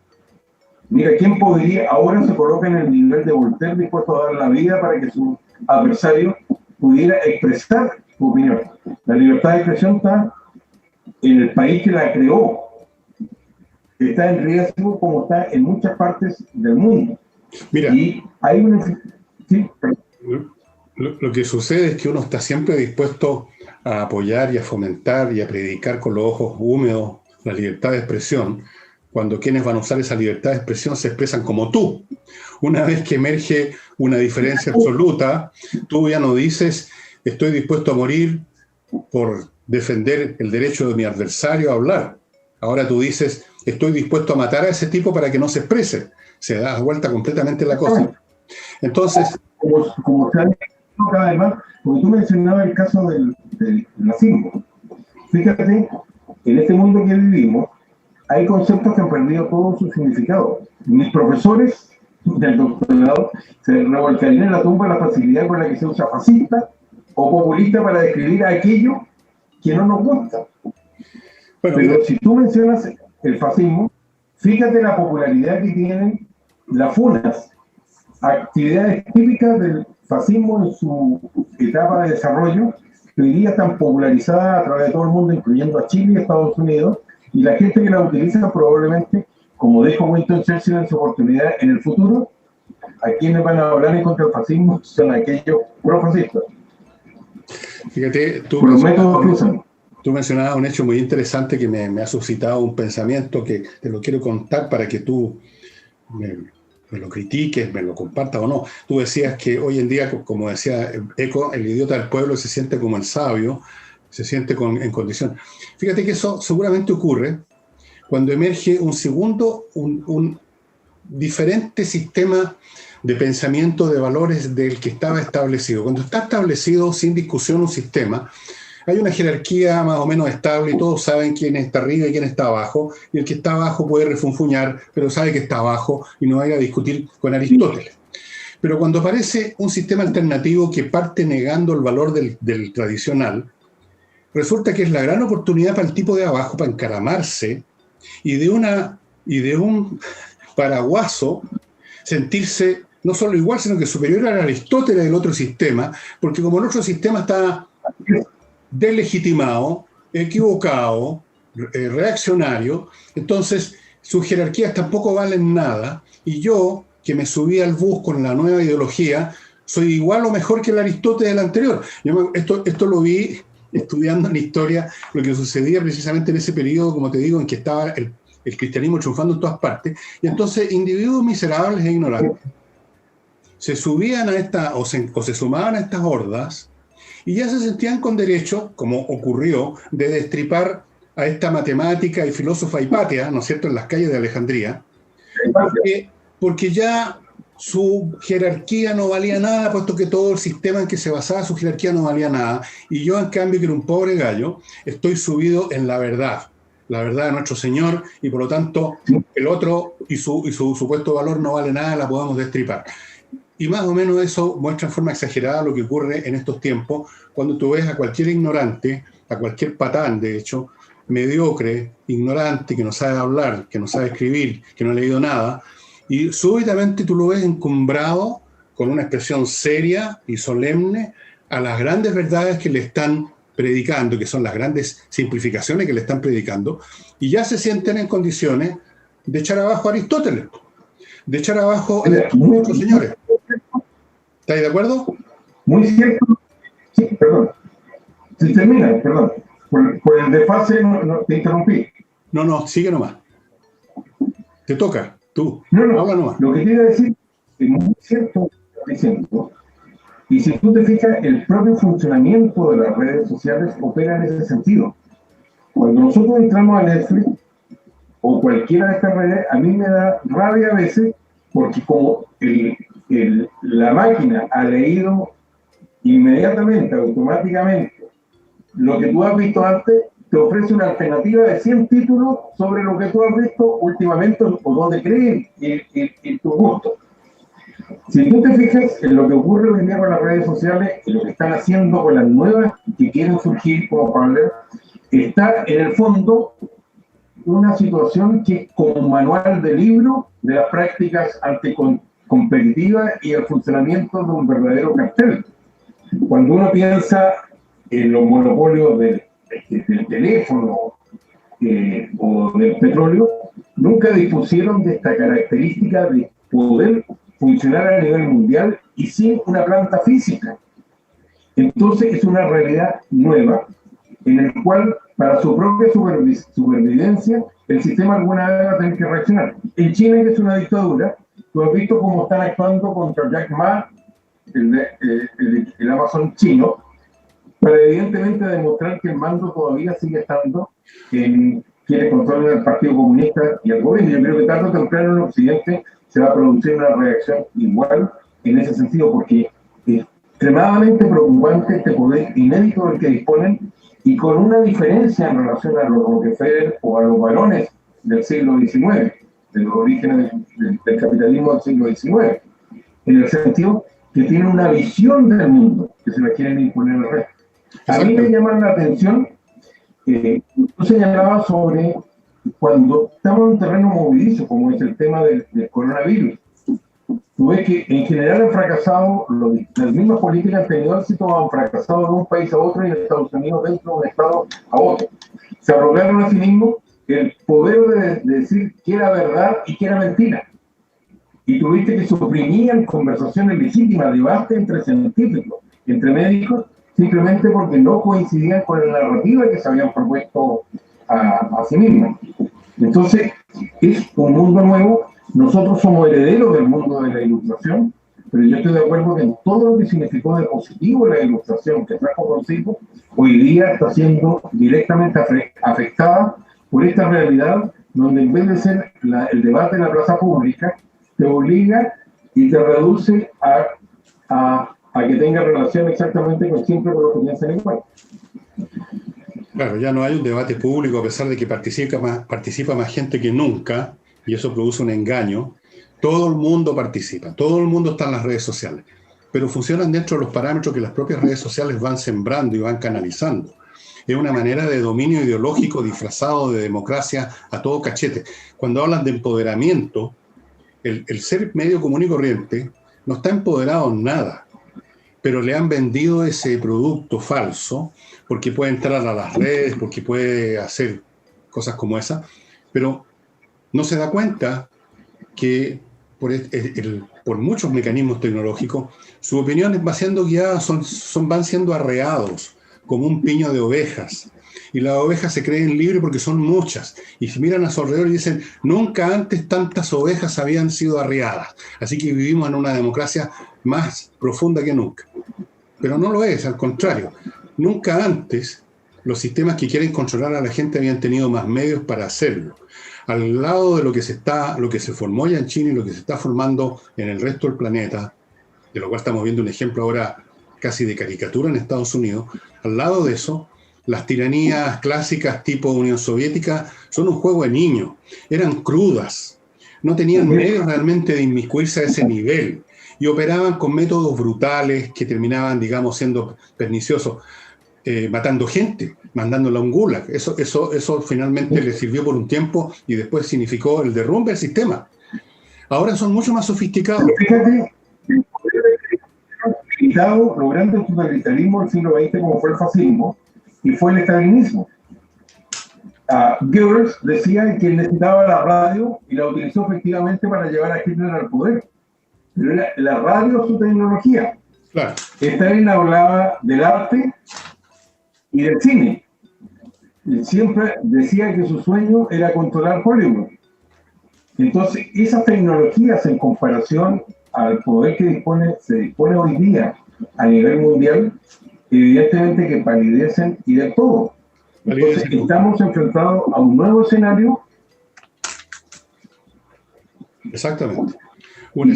Mira, ¿quién podría, ahora se coloca en el nivel de Voltaire, dispuesto a dar la vida para que su adversario pudiera expresar su opinión? La libertad de expresión está en el país que la creó, está en riesgo como está en muchas partes del mundo. Mira, y hay una... Sí, lo que sucede es que uno está siempre dispuesto a apoyar y a fomentar y a predicar con los ojos húmedos la libertad de expresión, cuando quienes van a usar esa libertad de expresión se expresan como tú. Una vez que emerge una diferencia absoluta, tú ya no dices estoy dispuesto a morir por defender el derecho de mi adversario a hablar. Ahora tú dices estoy dispuesto a matar a ese tipo para que no se exprese. Se da vuelta completamente la cosa. Entonces... Como se ha dicho cada vez más, porque tú mencionabas el caso del nazismo. Fíjate, en este mundo que vivimos, hay conceptos que han perdido todo su significado. Mis profesores del doctorado se revolcarían en la tumba la facilidad con la que se usa fascista o populista para describir a aquello que no nos gusta. Bueno, pero si tú mencionas el fascismo, fíjate la popularidad que tienen las funas, actividades típicas del fascismo en su etapa de desarrollo, que hoy día están popularizadas a través de todo el mundo, incluyendo a Chile y Estados Unidos, y la gente que la utiliza probablemente, como dijo Winston Churchill en su oportunidad, en el futuro, a quienes van a hablar en contra del fascismo son aquellos profascistas. Fíjate, tú mencionabas un hecho muy interesante que me ha suscitado un pensamiento que te lo quiero contar para que tú me lo critiques, me lo compartas o no. Tú decías que hoy en día, como decía Eco, el idiota del pueblo se siente como el sabio, se siente en condición. Fíjate que eso seguramente ocurre cuando emerge un segundo, un diferente sistema de pensamiento, de valores del que estaba establecido. Cuando está establecido sin discusión un sistema, hay una jerarquía más o menos estable y todos saben quién está arriba y quién está abajo, y el que está abajo puede refunfuñar, pero sabe que está abajo y no va a ir a discutir con Aristóteles. Pero cuando aparece un sistema alternativo que parte negando el valor del tradicional, resulta que es la gran oportunidad para el tipo de abajo para encaramarse y de un paraguaso sentirse no solo igual, sino que superior a Aristóteles del otro sistema, porque como el otro sistema está deslegitimado, equivocado, reaccionario, entonces sus jerarquías tampoco valen nada, y yo, que me subí al bus con la nueva ideología, soy igual o mejor que el Aristóteles del anterior. Esto lo vi estudiando en historia, lo que sucedía precisamente en ese periodo, como te digo, en que estaba el cristianismo triunfando en todas partes, y entonces individuos miserables e ignorantes se subían a o se sumaban a estas hordas y ya se sentían con derecho, como ocurrió, de destripar a esta matemática y filósofa Hipatia, ¿no es cierto?, en las calles de Alejandría, porque ya su jerarquía no valía nada, puesto que todo el sistema en que se basaba su jerarquía no valía nada, y yo, en cambio, que era un pobre gallo, estoy subido en la verdad de nuestro Señor, y por lo tanto el otro y su supuesto valor no vale nada, la podemos destripar. Y más o menos eso muestra en forma exagerada lo que ocurre en estos tiempos, cuando tú ves a cualquier ignorante, a cualquier patán, de hecho, mediocre, ignorante, que no sabe hablar, que no sabe escribir, que no ha leído nada, y súbitamente tú lo ves encumbrado con una expresión seria y solemne a las grandes verdades que le están predicando, que son las grandes simplificaciones que le están predicando, y ya se sienten en condiciones de echar abajo a Aristóteles, de echar abajo a nuestros señores. ¿Estáis de acuerdo? Muy cierto. Sí, perdón. Si termina, perdón. Por el desfase no, te interrumpí. No, sigue nomás. Te toca, tú. No, habla nomás. Lo que te iba a decir es muy cierto lo que estás diciendo. Y si tú te fijas, el propio funcionamiento de las redes sociales opera en ese sentido. Cuando nosotros entramos a Netflix o cualquiera de estas redes, a mí me da rabia a veces, porque como la máquina ha leído inmediatamente, automáticamente, lo que tú has visto antes, te ofrece una alternativa de 100 títulos sobre lo que tú has visto últimamente o donde crees y tu gusto. Si tú te fijas en lo que ocurre hoy en día con las redes sociales, en lo que están haciendo con las nuevas que quieren surgir como Parler, está en el fondo una situación que es como un manual de libro de las prácticas anticompetitivas y el funcionamiento de un verdadero cartel. Cuando uno piensa en los monopolios del teléfono o del petróleo, nunca dispusieron de esta característica de poder funcionar a nivel mundial y sin una planta física. Entonces es una realidad nueva en el cual, para su propia supervivencia, el sistema alguna vez va a tener que reaccionar. En China, que es una dictadura, tú has visto cómo están actuando contra Jack Ma, el Amazon chino, para evidentemente demostrar que el mando todavía sigue estando en quienes controlan el Partido Comunista y el gobierno. Yo creo que tarde o temprano en Occidente se va a producir una reacción igual en ese sentido, porque es extremadamente preocupante este poder inédito del que disponen, y con una diferencia en relación a los Rockefeller o a los varones del siglo XIX, de los orígenes del capitalismo del siglo XIX, en el sentido que tienen una visión del mundo que se la quieren imponer al resto. A mí me llama la atención, tú señalabas sobre cuando estamos en un terreno movedizo, como es el tema del coronavirus. Tú ves que en general han fracasado, las mismas políticas han tenido éxito, han fracasado de un país a otro y de Estados Unidos dentro de un estado a otro. Se arrogaron a sí mismos el poder de decir qué era verdad y qué era mentira. Y tuviste que suprimían conversaciones legítimas, debate entre científicos, entre médicos, simplemente porque no coincidían con la narrativa que se habían propuesto a sí mismos. Entonces, es un mundo nuevo. Nosotros somos herederos del mundo de la ilustración, pero yo estoy de acuerdo que en todo lo que significó de positivo la ilustración que trajo consigo, hoy día está siendo directamente afectada por esta realidad, donde en vez de ser el debate en la plaza pública, te obliga y te reduce a a que tenga relación exactamente con siempre con los que piensan igual. Claro, ya no hay un debate público a pesar de que participa más gente que nunca, y eso produce un engaño. Todo el mundo participa, todo el mundo está en las redes sociales, pero funcionan dentro de los parámetros que las propias redes sociales van sembrando y van canalizando. Es una manera de dominio ideológico disfrazado de democracia a todo cachete. Cuando hablan de empoderamiento, el ser medio común y corriente no está empoderado en nada, pero le han vendido ese producto falso porque puede entrar a las redes, porque puede hacer cosas como esa, pero no se da cuenta que por muchos mecanismos tecnológicos, sus opiniones van siendo guiadas, van siendo arreados como un piño de ovejas. Y las ovejas se creen libres porque son muchas. Y se miran a su alrededor y dicen, nunca antes tantas ovejas habían sido arreadas. Así que vivimos en una democracia más profunda que nunca. Pero no lo es, al contrario. Nunca antes los sistemas que quieren controlar a la gente habían tenido más medios para hacerlo. Al lado de lo que se formó ya en China y lo que se está formando en el resto del planeta, de lo cual estamos viendo un ejemplo ahora casi de caricatura en Estados Unidos, al lado de eso, las tiranías clásicas tipo Unión Soviética son un juego de niños, eran crudas, no tenían medios realmente de inmiscuirse a ese nivel y operaban con métodos brutales que terminaban, digamos, siendo perniciosos, matando gente, mandándola a un gulag. Eso finalmente les sirvió por un tiempo y después significó el derrumbe del sistema. Ahora son mucho más sofisticados. Fíjate, el poder limitado, logrando el totalitarismo del siglo XX como fue el fascismo y fue el estalinismo. Goebbels decía que él necesitaba la radio y la utilizó efectivamente para llevar a Hitler al poder. Pero la radio su tecnología. Claro. Stalin hablaba del arte y del cine. Él siempre decía que su sueño era controlar Hollywood. Entonces, esas tecnologías en comparación al poder que se dispone hoy día a nivel mundial, evidentemente que palidecen y de todo. Entonces, estamos enfrentados a un nuevo escenario. Exactamente. Un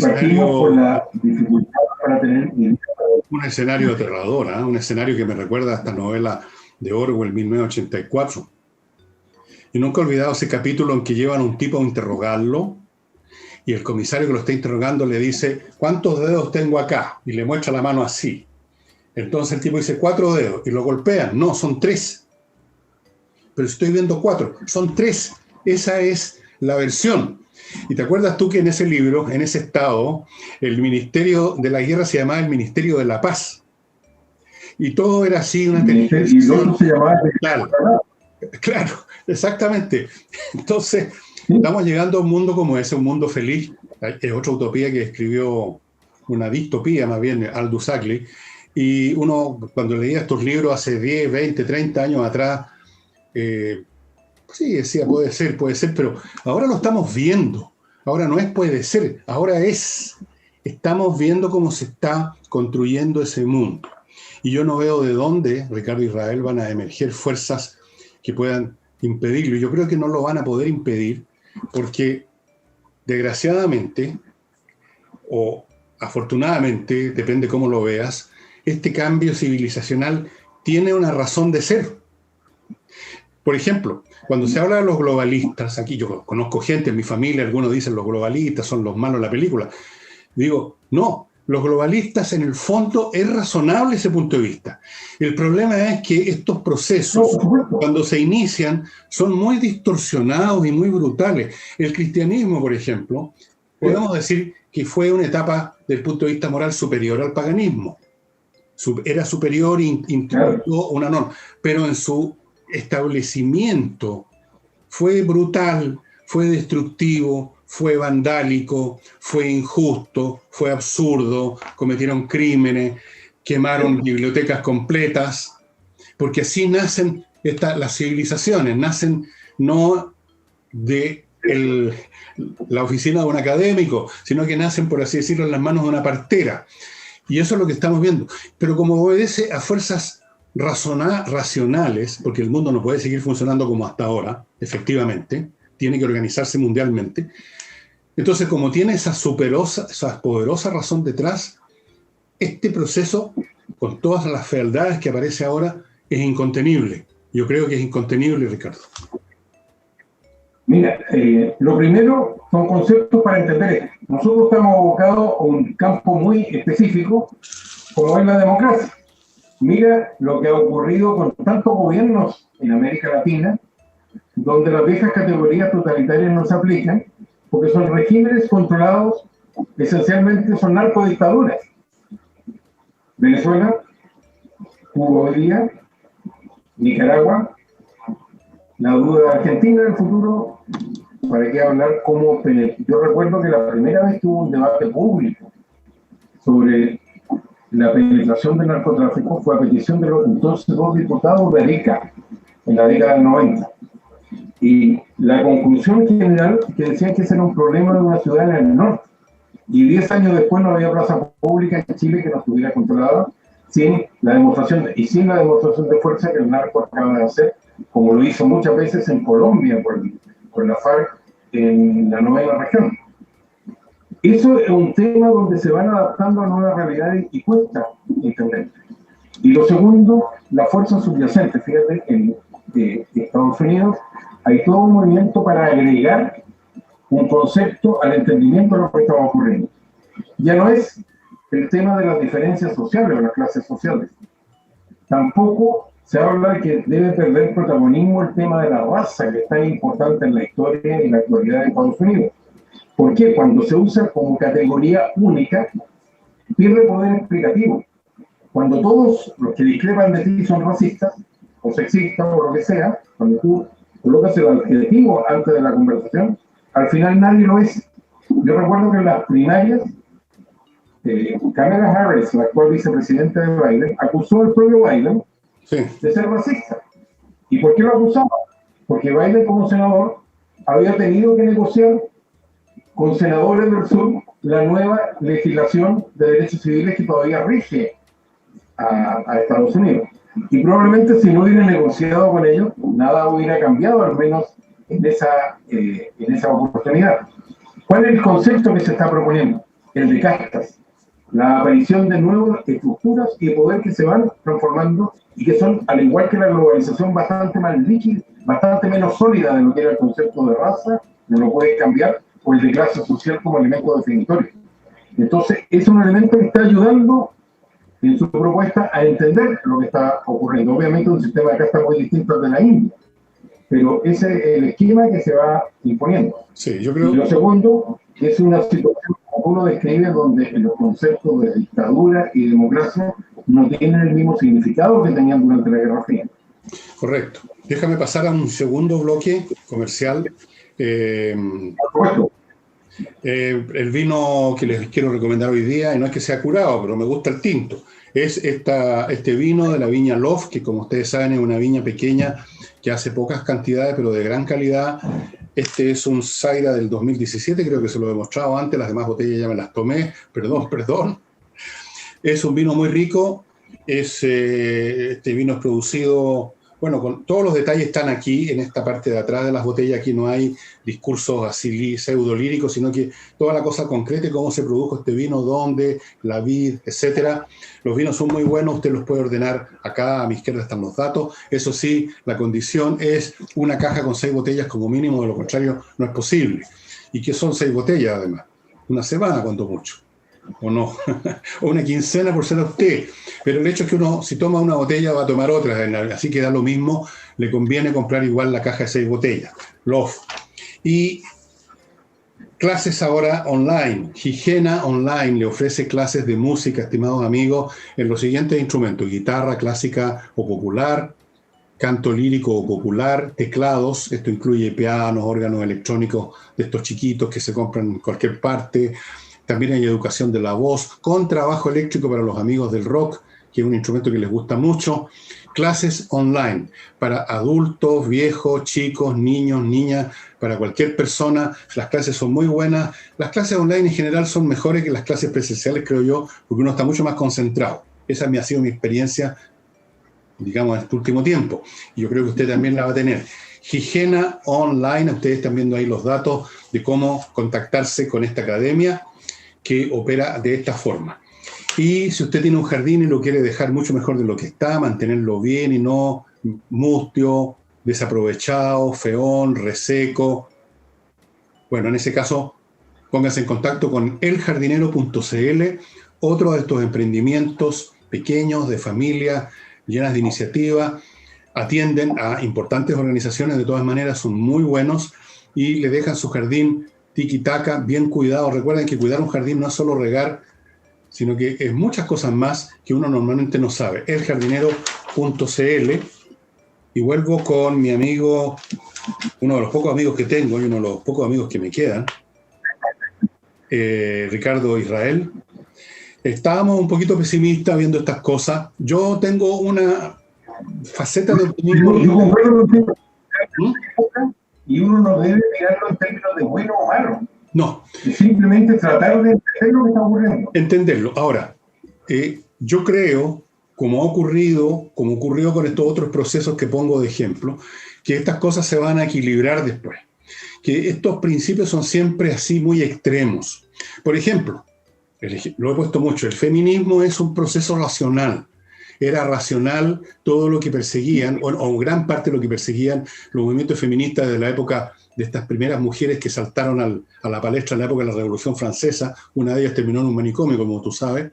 escenario aterrador, ¿eh? Un escenario que me recuerda a esta novela de Orwell, 1984. Y nunca he olvidado ese capítulo en que llevan a un tipo a interrogarlo y el comisario que lo está interrogando le dice, ¿cuántos dedos tengo acá? Y le muestra la mano así. Entonces el tipo dice, 4 dedos, y lo golpean. No, son 3. Pero estoy viendo 4, son 3. Esa es la versión. Y te acuerdas tú que en ese libro, en ese estado, el Ministerio de la Guerra se llamaba el Ministerio de la Paz. Y todo era así, una televisión. Y luego se llamaba... Claro, exactamente. Entonces, estamos llegando a un mundo como ese, un mundo feliz. Es otra utopía que escribió, una distopía más bien, Aldous Huxley. Y uno, cuando leía estos libros hace 10, 20, 30 años atrás, sí, decía, puede ser, pero ahora lo estamos viendo. Ahora no es puede ser, ahora es. Estamos viendo cómo se está construyendo ese mundo. Y yo no veo de dónde, Ricardo Israel, van a emerger fuerzas que puedan impedirlo. Yo creo que no lo van a poder impedir porque, desgraciadamente, o afortunadamente, depende cómo lo veas, este cambio civilizacional tiene una razón de ser. Por ejemplo, cuando se habla de los globalistas, aquí yo conozco gente en mi familia, algunos dicen los globalistas son los malos de la película. Digo, no, los globalistas en el fondo es razonable ese punto de vista. El problema es que estos procesos, cuando se inician, son muy distorsionados y muy brutales. El cristianismo, por ejemplo, podemos decir que fue una etapa del punto de vista moral superior al paganismo. Era superior e introdujo una norma, pero en su establecimiento fue brutal, fue destructivo, fue vandálico, fue injusto, fue absurdo, cometieron crímenes, quemaron bibliotecas completas, porque así nacen las civilizaciones, nacen no de la oficina de un académico, sino que nacen, por así decirlo, en las manos de una partera. Y eso es lo que estamos viendo. Pero como obedece a fuerzas racionales, porque el mundo no puede seguir funcionando como hasta ahora, efectivamente, tiene que organizarse mundialmente. Entonces, como tiene esa poderosa razón detrás, este proceso, con todas las fealdades que aparece ahora, es incontenible. Yo creo que es incontenible, Ricardo. Mira, lo primero son conceptos para entender esto. Nosotros estamos abocados a un campo muy específico, como es la democracia. Mira lo que ha ocurrido con tantos gobiernos en América Latina, donde las viejas categorías totalitarias no se aplican, porque son regímenes controlados, esencialmente son narcodictaduras. Venezuela, Cuba hoy día, Nicaragua, la duda de Argentina en el futuro, ¿para qué hablar cómo penetrar? Yo recuerdo que la primera vez que hubo un debate público sobre la penetración del narcotráfico fue a petición de los entonces dos diputados de Arica, en la década del 90. Y la conclusión general que decían que ese era un problema de una ciudad en el norte. Y 10 años después no había plaza pública en Chile que no estuviera controlada sin la demostración de fuerza que el narco acaba de hacer, como lo hizo muchas veces en Colombia por la FARC en la novena región. Eso es un tema donde se van adaptando a nuevas realidades y cuesta entender. Y lo segundo, la fuerza subyacente. Fíjate, en Estados Unidos hay todo un movimiento para agregar un concepto al entendimiento de lo que estaba ocurriendo. Ya no es el tema de las diferencias sociales o las clases sociales. Tampoco se habla de que debe perder protagonismo el tema de la raza, que es tan importante en la historia y en la actualidad de Estados Unidos. ¿Por qué? Cuando se usa como categoría única, pierde poder explicativo. Cuando todos los que discrepan de ti son racistas, o sexistas, o lo que sea, cuando tú colocas el adjetivo antes de la conversación, al final nadie lo es. Yo recuerdo que en las primarias, Kamala Harris, la actual vicepresidenta de Biden, acusó al propio Biden de ser racista. ¿Y por qué lo acusaba? Porque Biden, como senador, había tenido que negociar con senadores del sur la nueva legislación de derechos civiles que todavía rige a Estados Unidos. Y probablemente si no hubiera negociado con ellos, nada hubiera cambiado, al menos en esa oportunidad. ¿Cuál es el concepto que se está proponiendo? El de castas. La aparición de nuevas estructuras y de poder que se van transformando y que son, al igual que la globalización, bastante más líquida, bastante menos sólida de lo que era el concepto de raza, no lo puedes cambiar, o el de clase social como elemento definitorio. Entonces, es un elemento que está ayudando en su propuesta a entender lo que está ocurriendo. Obviamente un sistema de castas muy distinto al de la India, pero ese es el esquema que se va imponiendo. Sí, yo creo... Y lo segundo, es una situación, como uno describe, donde los conceptos de dictadura y democracia no tienen el mismo significado que tenían durante la Guerra Fría. Correcto. Déjame pasar a un segundo bloque comercial. El vino que les quiero recomendar hoy día, y no es que sea curado, pero me gusta el tinto, es este vino de la viña Love, que como ustedes saben es una viña pequeña que hace pocas cantidades, pero de gran calidad. Este es un Zaira del 2017, creo que se lo he mostrado antes, las demás botellas ya me las tomé, perdón. Es un vino muy rico, este vino es producido... Bueno, con todos los detalles están aquí, en esta parte de atrás de las botellas. Aquí no hay discursos así pseudolíricos, sino que toda la cosa concreta, cómo se produjo este vino, dónde, la vid, etcétera. Los vinos son muy buenos, usted los puede ordenar acá, a mi izquierda están los datos. Eso sí, la condición es una caja con 6 botellas como mínimo, de lo contrario no es posible. ¿Y qué son 6 botellas además? Una semana, cuanto mucho. O no, o una quincena por ser a usted. Pero el hecho es que uno, si toma una botella, va a tomar otra, así que da lo mismo, le conviene comprar igual la caja de 6 botellas. Love. Y clases ahora online. Higiena Online le ofrece clases de música, estimados amigos, en los siguientes instrumentos: guitarra clásica o popular, canto lírico o popular, teclados, esto incluye pianos, órganos electrónicos de estos chiquitos que se compran en cualquier parte. También hay educación de la voz, con trabajo eléctrico para los amigos del rock, que es un instrumento que les gusta mucho. Clases online para adultos, viejos, chicos, niños, niñas, para cualquier persona. Las clases son muy buenas. Las clases online en general son mejores que las clases presenciales, creo yo, porque uno está mucho más concentrado. Esa ha sido mi experiencia, digamos, en este último tiempo. Y yo creo que usted también la va a tener. Higiena Online, ustedes están viendo ahí los datos de cómo contactarse con esta academia, que opera de esta forma. Y si usted tiene un jardín y lo quiere dejar mucho mejor de lo que está, mantenerlo bien y no mustio, desaprovechado, feón, reseco, bueno, en ese caso, póngase en contacto con eljardinero.cl, otro de estos emprendimientos pequeños, de familia, llenas de iniciativa, atienden a importantes organizaciones, de todas maneras son muy buenos y le dejan su jardín tiki-taka, bien cuidado. Recuerden que cuidar un jardín no es solo regar, sino que es muchas cosas más que uno normalmente no sabe. eljardinero.cl. Y vuelvo con mi amigo, uno de los pocos amigos que tengo y uno de los pocos amigos que me quedan, Ricardo Israel. Estábamos un poquito pesimistas viendo estas cosas. Yo tengo una faceta de optimismo. Yo concuerdo contigo. Y uno no debe mirarlo en términos de bueno o malo. No. Es simplemente tratar de entender lo que está ocurriendo. Entenderlo. Ahora, yo creo, como ocurrió con estos otros procesos que pongo de ejemplo, que estas cosas se van a equilibrar después. Que estos principios son siempre así muy extremos. Por ejemplo, lo he puesto mucho, el feminismo es un proceso racional. Era racional todo lo que perseguían, o gran parte de lo que perseguían los movimientos feministas de la época de estas primeras mujeres que saltaron a la palestra en la época de la Revolución Francesa. Una de ellas terminó en un manicomio, como tú sabes.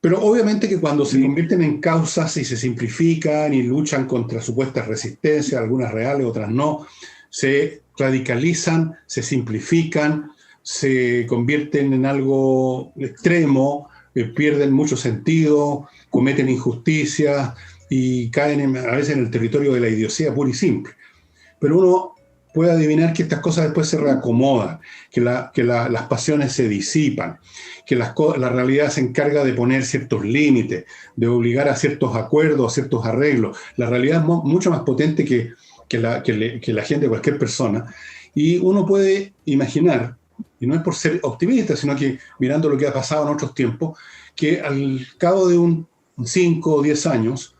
Pero obviamente que cuando se convierten en causas y se simplifican y luchan contra supuestas resistencias, algunas reales, otras no, se radicalizan, se simplifican, se convierten en algo extremo, pierden mucho sentido, cometen injusticias y caen a veces en el territorio de la idiosía pura y simple. Pero uno puede adivinar que estas cosas después se reacomodan, que las pasiones se disipan, que la realidad se encarga de poner ciertos límites, de obligar a ciertos acuerdos, a ciertos arreglos. La realidad es mucho más potente que la gente, cualquier persona. Y uno puede imaginar, y no es por ser optimista, sino que mirando lo que ha pasado en otros tiempos, que al cabo de 5 o 10 años,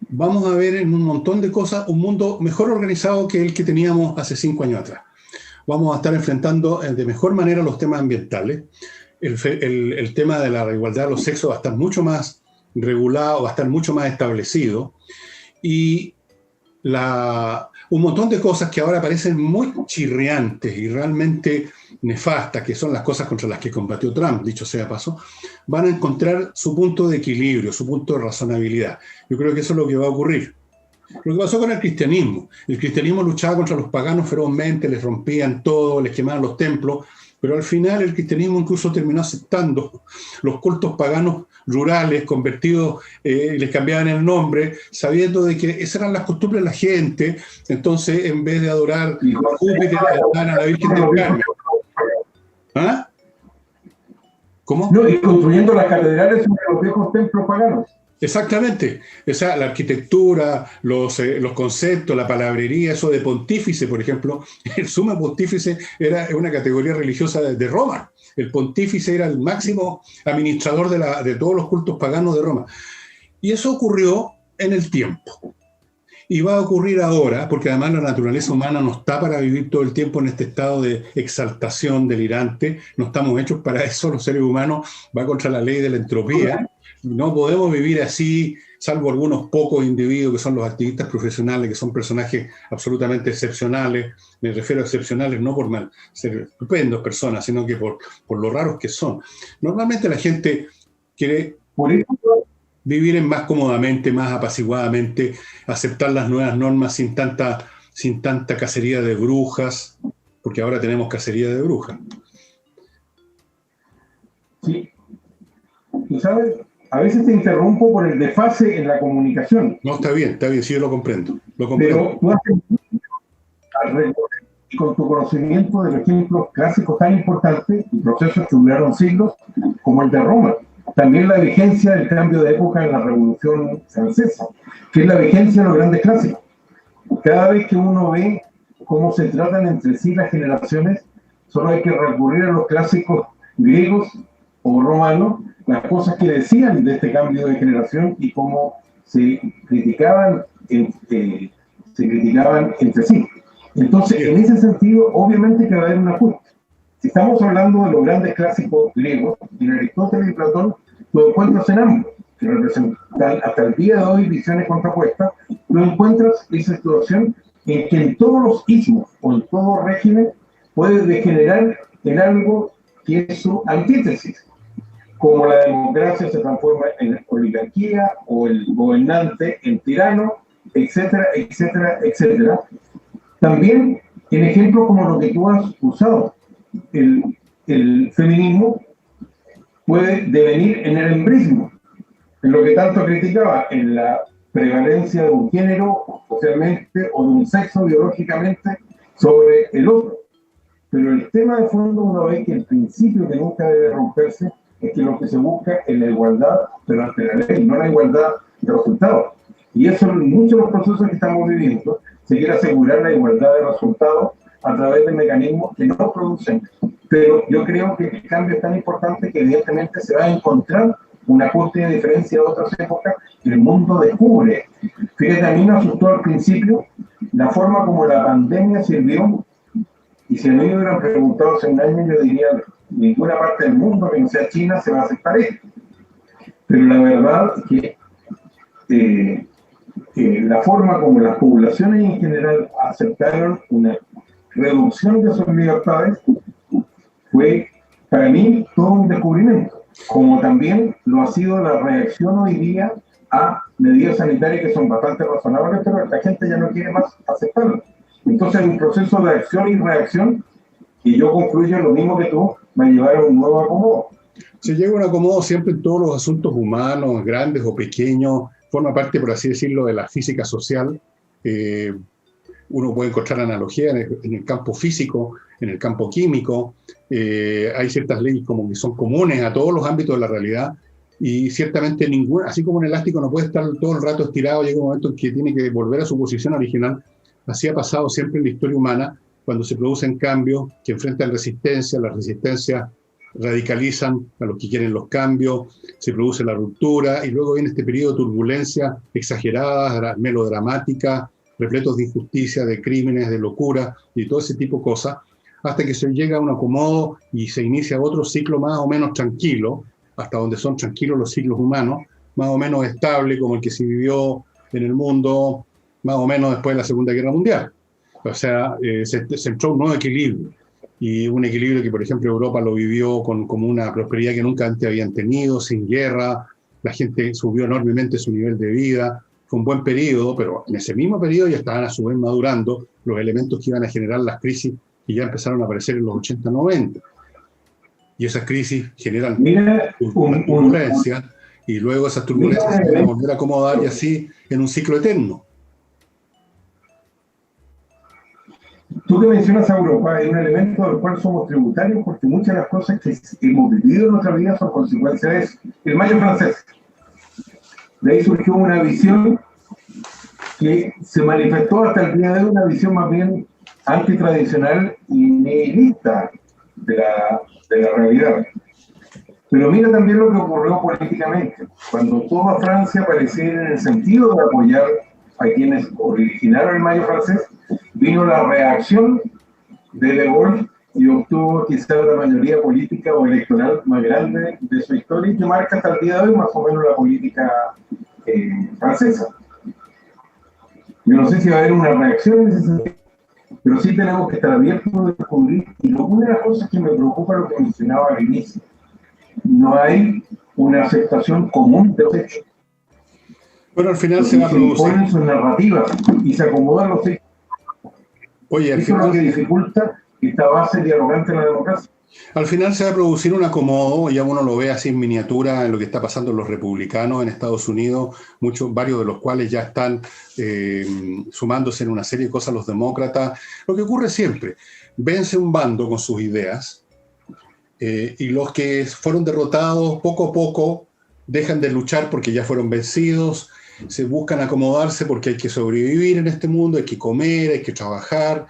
vamos a ver en un montón de cosas un mundo mejor organizado que el que teníamos hace 5 años atrás. Vamos a estar enfrentando de mejor manera los temas ambientales. El tema de la igualdad de los sexos va a estar mucho más regulado, va a estar mucho más establecido. Y un montón de cosas que ahora parecen muy chirriantes y realmente nefastas, que son las cosas contra las que combatió Trump, dicho sea paso, van a encontrar su punto de equilibrio, su punto de razonabilidad. Yo creo que eso es lo que va a ocurrir. Lo que pasó con el cristianismo luchaba contra los paganos ferozmente, les rompían todo, les quemaban los templos, pero al final el cristianismo incluso terminó aceptando los cultos paganos rurales convertidos, les cambiaban el nombre, sabiendo de que esas eran las costumbres de la gente. Entonces, en vez de adorar a Júpiter, adoraban a la Virgen del Carmen. ¿Ah? ¿Cómo? No, y construyendo las catedrales sobre los viejos templos paganos. Exactamente. O sea, la arquitectura, los conceptos, la palabrería, eso de pontífice, por ejemplo, el sumo pontífice era una categoría religiosa de Roma. El pontífice era el máximo administrador de todos los cultos paganos de Roma. Y eso ocurrió en el tiempo. Y va a ocurrir ahora, porque además la naturaleza humana no está para vivir todo el tiempo en este estado de exaltación delirante. No estamos hechos para eso, los seres humanos. Va contra la ley de la entropía. No podemos vivir así, salvo algunos pocos individuos que son los activistas profesionales, que son personajes absolutamente excepcionales. Me refiero a excepcionales no por ser estupendos personas, sino que por lo raros que son. Normalmente la gente quiere vivir más cómodamente, más apaciguadamente, aceptar las nuevas normas sin tanta cacería de brujas, porque ahora tenemos cacería de brujas. Sí. ¿Tú sabes? A veces te interrumpo por el desfase en la comunicación. No, está bien, sí, yo lo comprendo. Pero tú haces y con tu conocimiento de los ejemplos clásicos tan importantes y procesos que duraron siglos, como el de Roma. También la vigencia del cambio de época en la Revolución Francesa, que es la vigencia de los grandes clásicos. Cada vez que uno ve cómo se tratan entre sí las generaciones, solo hay que recurrir a los clásicos griegos o romanos, las cosas que decían de este cambio de generación y cómo se criticaban entre sí. Entonces, en ese sentido, obviamente que va a haber un ajuste. Si estamos hablando de los grandes clásicos griegos, en Aristóteles y Platón, lo encuentras en ambos, que representan hasta el día de hoy visiones contrapuestas, lo encuentras esa situación en que en todos los ismos o en todo régimen puede degenerar en algo que es su antítesis, como la democracia se transforma en oligarquía o el gobernante en tirano, etcétera, etcétera, etcétera. También en ejemplos como lo que tú has usado, el feminismo puede devenir en el embrismo, en lo que tanto criticaba, en la prevalencia de un género socialmente o de un sexo biológicamente sobre el otro. Pero el tema de fondo uno ve que el principio que nunca debe romperse es que lo que se busca es la igualdad, pero ante la ley, no la igualdad de resultados. Y eso en muchos de los procesos que estamos viviendo, se quiere asegurar la igualdad de resultados a través de mecanismos que no producen. Pero yo creo que el cambio es tan importante que evidentemente se va a encontrar un ajuste de diferencia de otras épocas que el mundo descubre. Fíjate, a mí me asustó al principio la forma como la pandemia sirvió, y si a mí me hubieran preguntado hace un año, yo diría, ninguna parte del mundo que no sea China se va a aceptar esto. Pero la verdad es que la forma como las poblaciones en general aceptaron una reducción de sus libertades fue, para mí, todo un descubrimiento, como también lo ha sido la reacción hoy día a medidas sanitarias que son bastante razonables, pero la gente ya no quiere más aceptarlo. Entonces, un proceso de acción y reacción, y yo concluyo lo mismo que tú, va a llevar a un nuevo acomodo. Se llega a un acomodo siempre en todos los asuntos humanos, grandes o pequeños, forma parte, por así decirlo, de la física social. Uno puede encontrar analogías en el campo físico, en el campo químico. Hay ciertas leyes como que son comunes a todos los ámbitos de la realidad, y ciertamente ninguna, así como un elástico no puede estar todo el rato estirado, llega un momento en que tiene que volver a su posición original. Así ha pasado siempre en la historia humana, cuando se producen cambios que enfrentan resistencia, las resistencias radicalizan a los que quieren los cambios, se produce la ruptura, y luego viene este periodo de turbulencia exagerada, melodramática, repletos de injusticia, de crímenes, de locura y todo ese tipo de cosas, hasta que se llega a un acomodo y se inicia otro ciclo más o menos tranquilo, hasta donde son tranquilos los ciclos humanos, más o menos estable como el que se vivió en el mundo más o menos después de la Segunda Guerra Mundial. O sea, se entró un nuevo equilibrio, y un equilibrio que, por ejemplo, Europa lo vivió como una prosperidad que nunca antes habían tenido, sin guerra, la gente subió enormemente su nivel de vida, fue un buen periodo, pero en ese mismo periodo ya estaban a su vez madurando los elementos que iban a generar las crisis que ya empezaron a aparecer en los 80-90. Y esas crisis generan turbulencia, y luego esas turbulencias se van a volver a acomodar, y así en un ciclo eterno. Tú que mencionas a Europa, hay un elemento del cual somos tributarios, porque muchas de las cosas que hemos vivido en nuestra vida son consecuencias de eso. El Mayo francés. De ahí surgió una visión que se manifestó hasta el día de hoy, una visión más bien antitradicional y nihilista de la realidad. Pero mira también lo que ocurrió políticamente. Cuando toda Francia parecía en el sentido de apoyar a quienes originaron el Mayo francés, vino la reacción de Gaulle y obtuvo quizá la mayoría política o electoral más grande de su historia, y que marca hasta el día de hoy más o menos la política francesa. Yo no sé si va a haber una reacción en ese sentido, pero sí tenemos que estar abiertos a descubrir. Y una de las cosas que me preocupa, lo que mencionaba al inicio, no hay una aceptación común de los hechos. Bueno, al final se va a producir. Se imponen sus narrativas y se acomodan los hechos. Oye, eso es lo que dificulta esta base dialogante en la democracia. Al final se va a producir un acomodo, ya uno lo ve así en miniatura en lo que está pasando en los republicanos en Estados Unidos, varios de los cuales ya están sumándose en una serie de cosas los demócratas. Lo que ocurre siempre, vence un bando con sus ideas, y los que fueron derrotados poco a poco dejan de luchar porque ya fueron vencidos, se buscan acomodarse porque hay que sobrevivir en este mundo, hay que comer, hay que trabajar,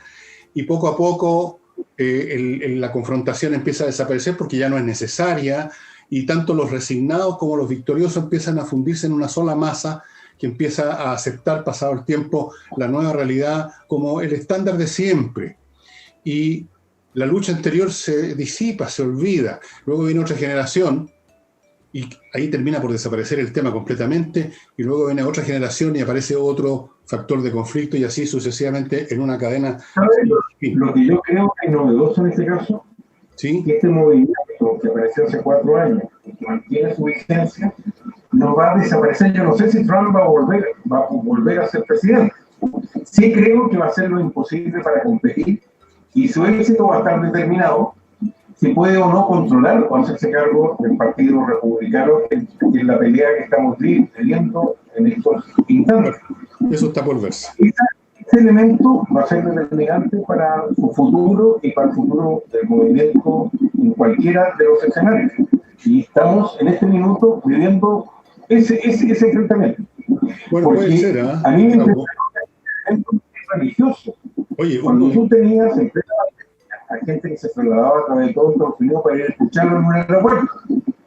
y poco a poco la confrontación empieza a desaparecer porque ya no es necesaria, y tanto los resignados como los victoriosos empiezan a fundirse en una sola masa que empieza a aceptar, pasado el tiempo, la nueva realidad como el estándar de siempre. Y la lucha anterior se disipa, se olvida. Luego viene otra generación y ahí termina por desaparecer el tema completamente, y luego viene otra generación y aparece otro factor de conflicto, y así sucesivamente en una cadena. ¿Sabes lo que yo creo que es novedoso en este caso? ¿Sí? Que este movimiento que apareció hace 4 años y que mantiene su vigencia no va a desaparecer. Yo no sé si Trump va a volver a ser presidente. Sí creo que va a hacer lo imposible para competir, y su éxito va a estar determinado si puede o no controlar o hacerse cargo del Partido Republicano en la pelea que estamos viviendo en estos instantes. Eso está por verse. Ese elemento va a ser determinante para su futuro y para el futuro del movimiento en cualquiera de los escenarios. Y estamos en este minuto viviendo ese enfrentamiento. Bueno, porque puede ser, ¿eh? A mí me interesa el religioso. Oye, cuando tú tenías a gente que se trasladaba a través de todo Estados Unidos para ir a escucharlo en un aeropuerto.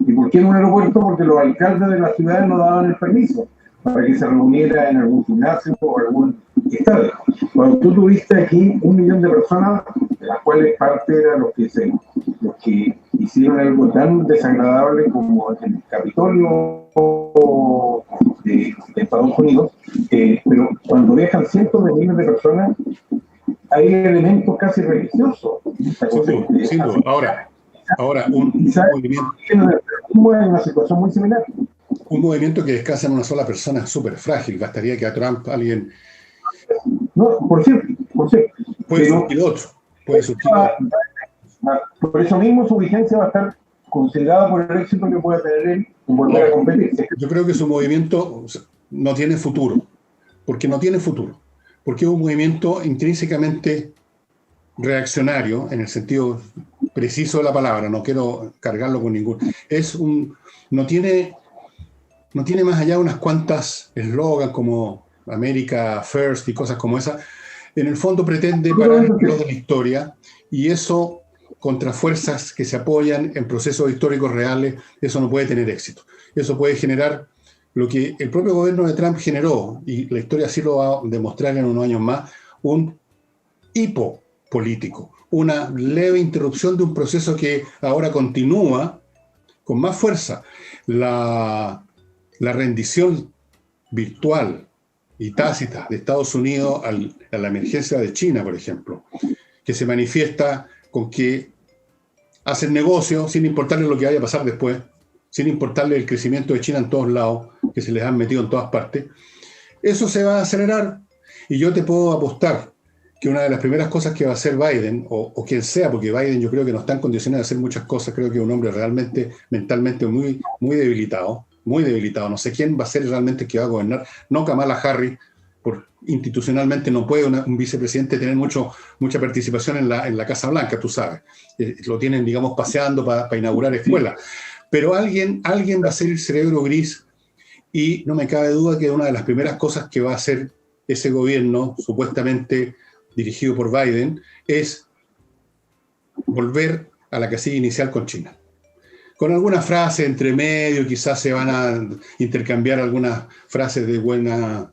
¿Y por qué en un aeropuerto? Porque los alcaldes de la ciudad no daban el permiso para que se reuniera en algún gimnasio o algún estadio. Cuando tú tuviste aquí 1 millón de personas, de las cuales parte eran los que hicieron algo tan desagradable como el Capitolio de Estados Unidos, pero cuando viajan cientos de miles de personas, hay elementos casi religiosos. Sin duda. Ahora un movimiento... Es una situación muy similar. Un movimiento que descansa en una sola persona es súper frágil. Bastaría que a Trump alguien... No, por cierto. Puede surgir otro. Por eso mismo su vigencia va a estar considerada por el éxito que pueda tener él en volver a competir. Yo creo que su movimiento no tiene futuro. Porque no tiene futuro. Porque es un movimiento intrínsecamente reaccionario, en el sentido preciso de la palabra. No quiero cargarlo con ningún... No tiene más allá unas cuantas eslogans como America First y cosas como esa. En el fondo pretende parar lo de la historia, y eso, contra fuerzas que se apoyan en procesos históricos reales, eso no puede tener éxito. Eso puede generar lo que el propio gobierno de Trump generó, y la historia así lo va a demostrar en unos años más, un hipo político, una leve interrupción de un proceso que ahora continúa con más fuerza. La rendición virtual y tácita de Estados Unidos a la emergencia de China, por ejemplo, que se manifiesta con que hacen negocio sin importarle lo que vaya a pasar después, sin importarle el crecimiento de China en todos lados, que se les han metido en todas partes. Eso se va a acelerar, y yo te puedo apostar que una de las primeras cosas que va a hacer Biden, o quien sea, porque Biden yo creo que no está en condiciones de hacer muchas cosas, creo que es un hombre realmente mentalmente muy, muy debilitado, no sé quién va a ser realmente el que va a gobernar, no Kamala Harris, institucionalmente no puede un vicepresidente tener mucha participación en la Casa Blanca, tú sabes, lo tienen, digamos, paseando para inaugurar escuelas, pero alguien va a ser el cerebro gris, y no me cabe duda que una de las primeras cosas que va a hacer ese gobierno, supuestamente dirigido por Biden, es volver a la casilla inicial con China. Con alguna frase entre medio, quizás se van a intercambiar algunas frases de buenos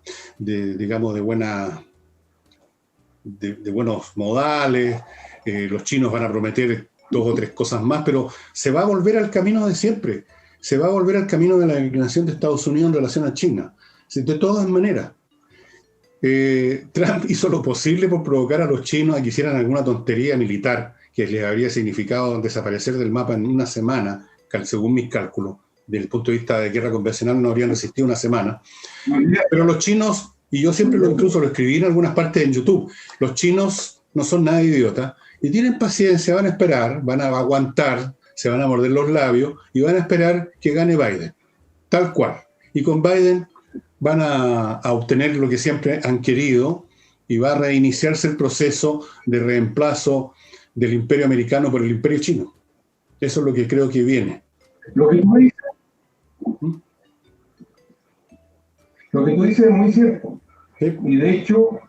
modales, los chinos van a prometer 2 o 3 cosas más, pero se va a volver al camino de siempre, se va a volver al camino de la inclinación de Estados Unidos en relación a China, de todas maneras. Trump hizo lo posible por provocar a los chinos a que hicieran alguna tontería militar que les habría significado desaparecer del mapa en una semana, según mis cálculos, desde el punto de vista de guerra convencional no habrían resistido una semana. Pero los chinos, y yo siempre incluso lo escribí en algunas partes en YouTube, los chinos no son nada idiotas y tienen paciencia, van a esperar, van a aguantar, se van a morder los labios y van a esperar que gane Biden, tal cual. Y con Biden van a obtener lo que siempre han querido, y va a reiniciarse el proceso de reemplazo del imperio americano por el imperio chino. Eso es lo que creo que viene. Lo que tú dices es muy cierto. ¿Sí? Y de hecho,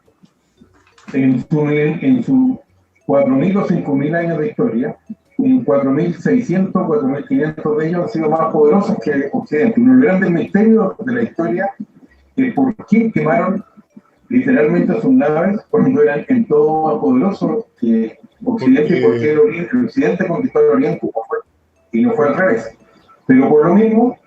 en sus 4.000 o 5.000 años de historia, en 4.600, 4.500 de ellos han sido más poderosos que Occidente. Uno de los grandes misterios de la historia es por qué quemaron literalmente sus naves cuando eran en todo más poderosos que Occidente, porque el Occidente conquistó el Oriente y no fue al revés. Pero por lo mismo,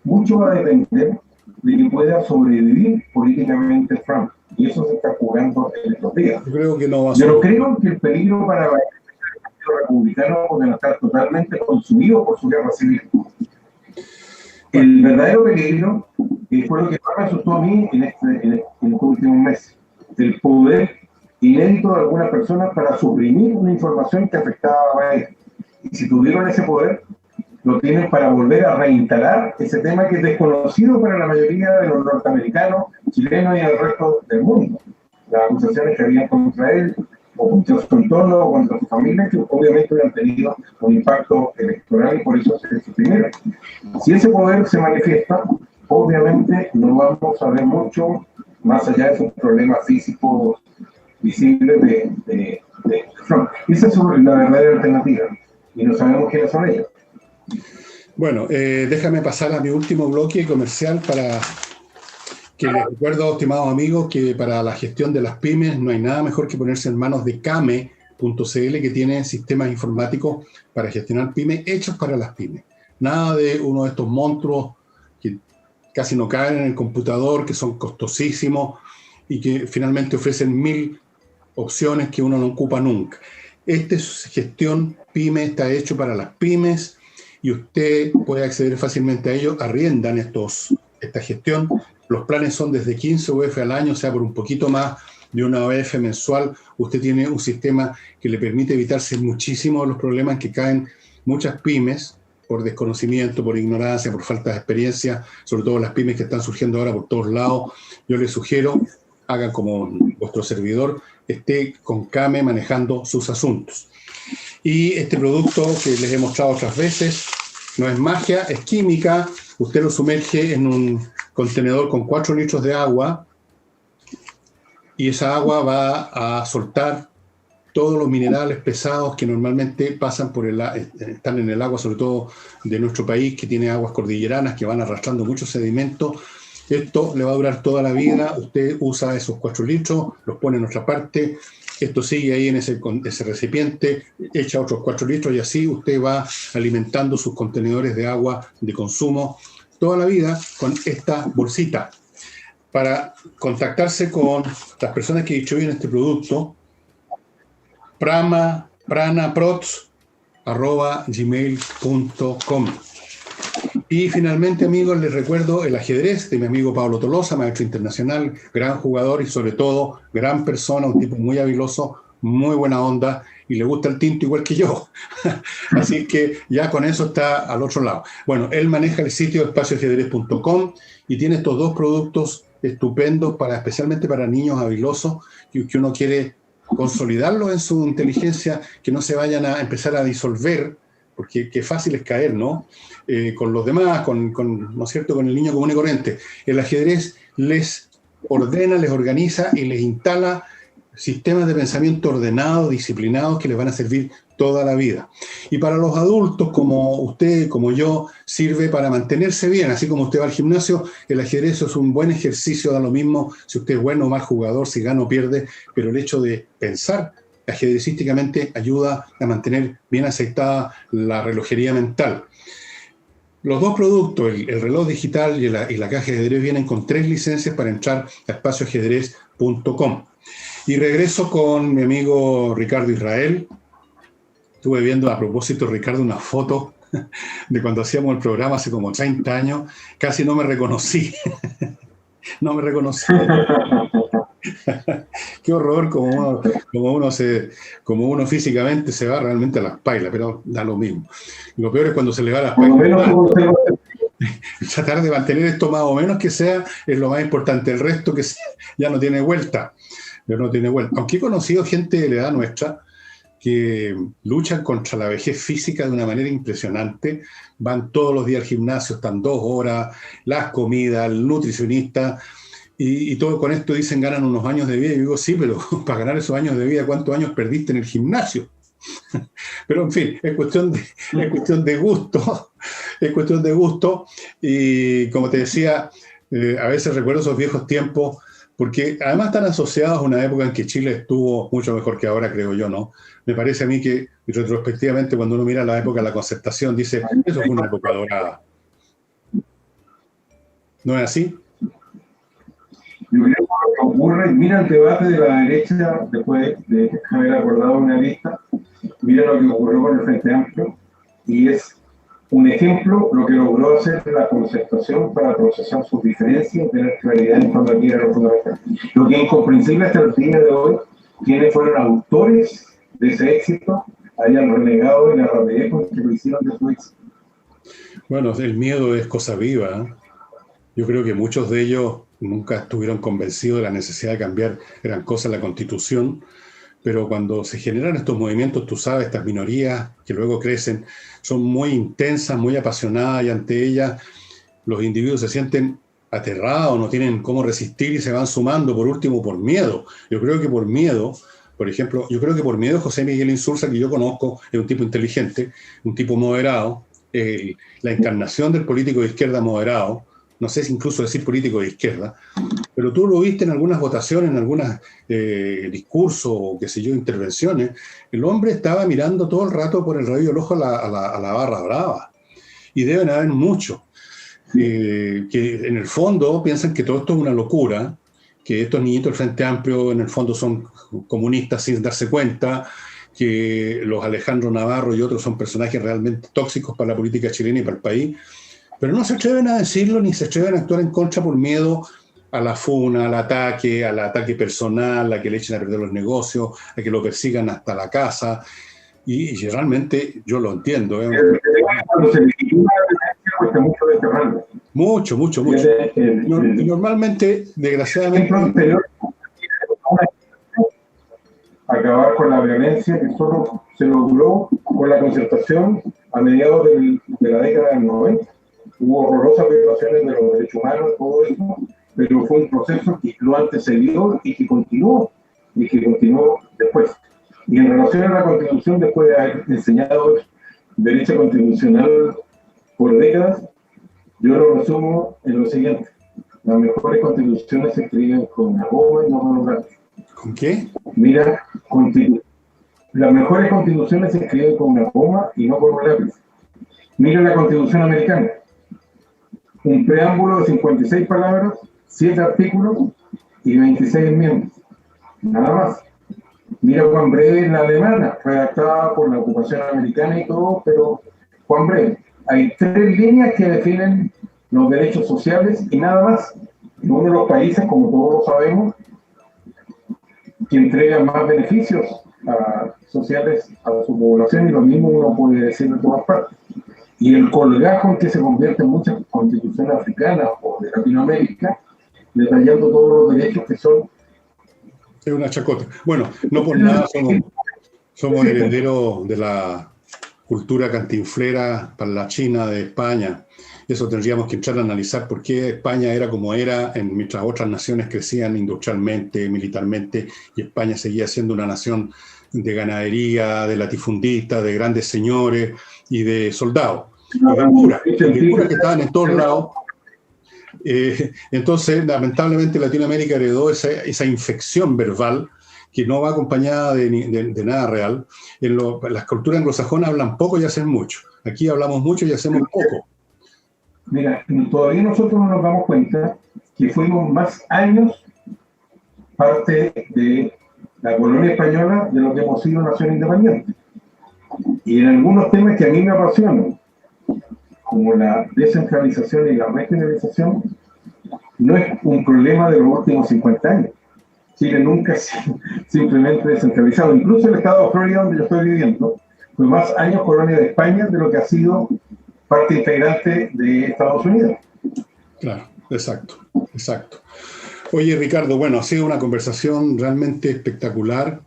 mucho va a depender de que pueda sobrevivir políticamente Trump. Y eso se está jugando en estos días. Yo creo que no va a Yo no creo que el peligro para el Partido Republicano porque no está totalmente consumido por su guerra civil. El verdadero peligro, fue lo que más me asustó a mí en estos últimos meses, el poder inédito de algunas personas para suprimir una información que afectaba a Biden. Y si tuvieron ese poder, lo tienen para volver a reinstalar ese tema que es desconocido para la mayoría de los norteamericanos, chilenos y el resto del mundo. Las acusaciones que habían contra él, o contra su entorno, o contra su familia, que obviamente hubieran tenido un impacto electoral y por eso se suprimieron. Si ese poder se manifiesta, obviamente no vamos a ver mucho más allá de esos problemas físicos visibles de Trump. Esa es la verdadera alternativa, y no sabemos quiénes son ellos. Bueno, déjame pasar a mi último bloque comercial para que les recuerdo, estimados amigos, que para la gestión de las pymes no hay nada mejor que ponerse en manos de Kame.cl, que tiene sistemas informáticos para gestionar pymes hechos para las pymes. Nada de uno de estos monstruos que casi no caen en el computador, que son costosísimos y que finalmente ofrecen 1000 opciones que uno no ocupa nunca. Esta gestión pyme está hecho para las pymes y usted puede acceder fácilmente a ellos. Arriendan esta gestión. Los planes son desde 15 UF al año, o sea, por un poquito más de una UF mensual. Usted tiene un sistema que le permite evitarse muchísimos los problemas que caen muchas pymes por desconocimiento, por ignorancia, por falta de experiencia, sobre todo las pymes que están surgiendo ahora por todos lados. Yo les sugiero, hagan como vuestro servidor, esté con Kame manejando sus asuntos. Y este producto que les he mostrado otras veces no es magia, es química. Usted lo sumerge en un contenedor con 4 litros de agua y esa agua va a soltar todos los minerales pesados que normalmente están en el agua, sobre todo de nuestro país, que tiene aguas cordilleranas que van arrastrando mucho sedimento. Esto le va a durar toda la vida. Usted usa esos 4 litros, los pone en otra parte, esto sigue ahí en ese recipiente, echa otros 4 litros y así usted va alimentando sus contenedores de agua de consumo toda la vida con esta bolsita. Para contactarse con las personas que distribuyen este producto, pranaprots@gmail.com. Y finalmente, amigos, les recuerdo el ajedrez de mi amigo Pablo Tolosa, maestro internacional, gran jugador y sobre todo gran persona, un tipo muy habiloso, muy buena onda y le gusta el tinto igual que yo. Así que ya con eso está al otro lado. Bueno, él maneja el sitio espacioajedrez.com y tiene estos 2 productos estupendos especialmente para niños habilosos que uno quiere consolidarlos en su inteligencia, que no se vayan a empezar a disolver, porque qué fácil es caer, ¿no? Con los demás, ¿no es cierto?, con el niño común y corriente. El ajedrez les ordena, les organiza y les instala sistemas de pensamiento ordenados, disciplinados, que les van a servir toda la vida. Y para los adultos, como usted, como yo, sirve para mantenerse bien. Así como usted va al gimnasio, el ajedrez es un buen ejercicio, da lo mismo si usted es bueno o mal jugador, si gana o pierde, pero el hecho de pensar ajedrecísticamente ayuda a mantener bien aceitada la relojería mental. Los 2 productos, el reloj digital y la caja de ajedrez, vienen con 3 licencias para entrar a espacioajedrez.com. Y regreso con mi amigo Ricardo Israel. Estuve viendo, a propósito, Ricardo, una foto de cuando hacíamos el programa hace como 30 años. Casi no me reconocí. No me reconocí. Qué horror como uno físicamente se va realmente a las pailas, pero da lo mismo. Lo peor es cuando se le va a las pailas. Tratar de mantener esto más o menos que sea es lo más importante. El resto que sea, ya no tiene vuelta. Aunque he conocido gente de la edad nuestra que luchan contra la vejez física de una manera impresionante. Van todos los días al gimnasio, están 2 horas, las comidas, el nutricionista, y todo con esto dicen ganan unos años de vida. Y digo, sí, pero para ganar esos años de vida, ¿cuántos años perdiste en el gimnasio? Pero en fin, es cuestión de gusto. Es cuestión de gusto. Y como te decía, a veces recuerdo esos viejos tiempos porque además están asociados a una época en que Chile estuvo mucho mejor que ahora, creo yo, ¿no? Me parece a mí que retrospectivamente cuando uno mira la época de la Concertación dice, eso fue una época dorada. ¿No es así? Yo creo que lo que ocurre, mira el debate de la derecha después de haber acordado una lista, mira lo que ocurrió con el Frente Amplio, y es un ejemplo lo que logró hacer la Concertación para procesar sus diferencias y tener claridad en cuanto a qué era lo fundamental. Lo que es incomprensible hasta el día de hoy, quienes fueron autores de ese éxito hayan renegado en la rapidez con que lo hicieron de su éxito. Bueno, el miedo es cosa viva, ¿eh? Yo creo que muchos de ellos nunca estuvieron convencidos de la necesidad de cambiar gran cosa en la Constitución, pero cuando se generan estos movimientos, tú sabes, estas minorías que luego crecen, son muy intensas, muy apasionadas, y ante ellas los individuos se sienten aterrados, no tienen cómo resistir y se van sumando, por último, por miedo. Yo creo que por miedo, por ejemplo, José Miguel Insulza, que yo conozco, es un tipo inteligente, un tipo moderado, la encarnación del político de izquierda moderado, no sé si incluso decir político de izquierda, pero tú lo viste en algunas votaciones, en algunos discursos, o qué sé yo, intervenciones. El hombre estaba mirando todo el rato por el rabillo del ojo a la barra brava. Y deben haber muchos que en el fondo piensan que todo esto es una locura, que estos niñitos del Frente Amplio en el fondo son comunistas sin darse cuenta, que los Alejandro Navarro y otros son personajes realmente tóxicos para la política chilena y para el país, pero no se atreven a decirlo ni se atreven a actuar en contra por miedo a la funa, al ataque personal, a que le echen a perder los negocios, a que lo persigan hasta la casa. Y realmente yo lo entiendo. Cuando se legitima la violencia cuesta mucho desterrarla. Mucho. Y normalmente, desgraciadamente... Anterior, acabar con la violencia que solo se logró con la Concertación a mediados de la década del 90. Hubo horrorosas violaciones de los derechos humanos, todo eso, pero fue un proceso que lo antecedió y que continuó después. Y en relación a la Constitución, después de haber enseñado derecho constitucional por décadas, yo lo resumo en lo siguiente: las mejores constituciones se escriben con una goma y no con un lápiz. ¿Con qué? Mira, las mejores constituciones se escriben con una goma y no con un lápiz. Mira la Constitución americana. Un preámbulo de 56 palabras, 7 artículos y 26 enmiendas. Nada más. Mira cuán breve la alemana, redactada por la ocupación americana y todo, pero cuán breve. Hay 3 líneas que definen los derechos sociales y nada más. Uno de los países, como todos sabemos, que entrega más beneficios sociales a su población, y lo mismo uno puede decir de todas partes. Y el colgajo en que se convierte en muchas constituciones africanas o de Latinoamérica, detallando todos los derechos que son... Es una chacota. Bueno, no por nada somos herederos de la cultura cantinflera para la China de España. Eso tendríamos que entrar a analizar por qué España era como era, mientras otras naciones crecían industrialmente, militarmente, y España seguía siendo una nación de ganadería, de latifundistas, de grandes señores y de soldados. Y de curas que estaban en todos lados. Entonces, lamentablemente, Latinoamérica heredó esa infección verbal que no va acompañada de nada real. Las culturas anglosajonas hablan poco y hacen mucho. Aquí hablamos mucho y hacemos poco. Mira, todavía nosotros no nos damos cuenta que fuimos más años parte de la colonia española de lo que hemos sido nación independiente. Y en algunos temas que a mí me apasionan, como la descentralización y la regionalización, no es un problema de los últimos 50 años. Chile nunca ha sido simplemente descentralizado. Incluso el estado de Florida, donde yo estoy viviendo, fue más años colonia de España de lo que ha sido parte integrante de Estados Unidos. Claro, exacto. Oye, Ricardo, bueno, ha sido una conversación realmente espectacular,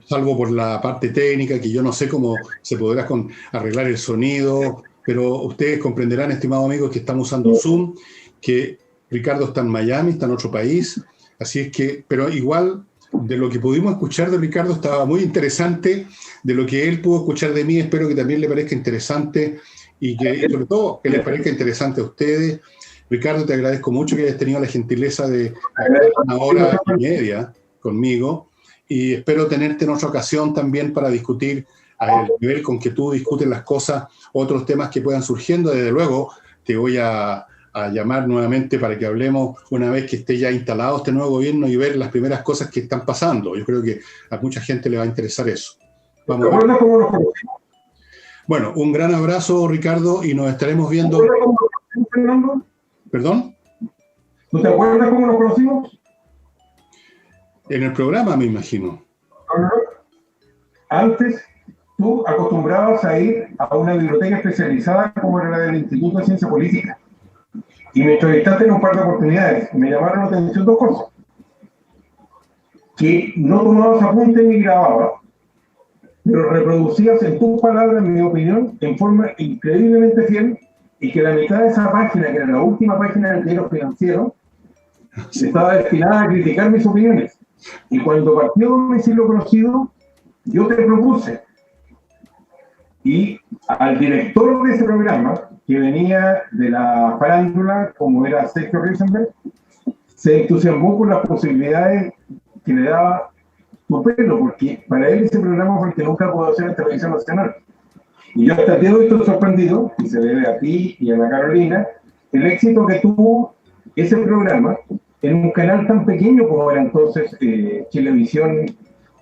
salvo por la parte técnica, que yo no sé cómo se podrá arreglar el sonido, pero ustedes comprenderán, estimados amigos, que estamos usando Zoom, que Ricardo está en Miami, está en otro país, así es que, pero igual, de lo que pudimos escuchar de Ricardo estaba muy interesante, de lo que él pudo escuchar de mí, espero que también le parezca interesante, y que sobre todo que les parezca interesante a ustedes. Ricardo, te agradezco mucho que hayas tenido la gentileza de una hora y media conmigo y espero tenerte en otra ocasión también para discutir al nivel con que tú discutes las cosas, otros temas que puedan surgiendo. Desde luego te voy a llamar nuevamente para que hablemos una vez que esté ya instalado este nuevo gobierno y ver las primeras cosas que están pasando. Yo creo que a mucha gente le va a interesar eso. Vamos a ver. ¿Cómo nos conocimos? Bueno, un gran abrazo, Ricardo, y nos estaremos viendo. ¿Te acuerdas cómo nos conocimos, Fernando? ¿Perdón? ¿Tú te acuerdas cómo nos conocimos? En el programa, me imagino. No. Antes, tú acostumbrabas a ir a una biblioteca especializada como era la del Instituto de Ciencia Política. Y me entrevistaste en un par de oportunidades. Me llamaron la atención dos cosas. Que no tomabas apuntes ni grababas, pero reproducías en tus palabras, en mi opinión, en forma increíblemente fiel, y que la mitad de esa página, que era la última página del diario Financiero, estaba destinada a criticar mis opiniones. Y cuando partió Domicilio Conocido, yo te propuse, y al director de ese programa, que venía de la farándula, como era Sergio Risenberg, se entusiasmó con las posibilidades que le daba tu pelo, porque para él ese programa fue el que nunca pudo hacer en Televisión Nacional. Y yo hasta el día de hoy estoy sorprendido, y se debe a ti y a la Carolina, el éxito que tuvo ese programa en un canal tan pequeño como era entonces Chilevisión,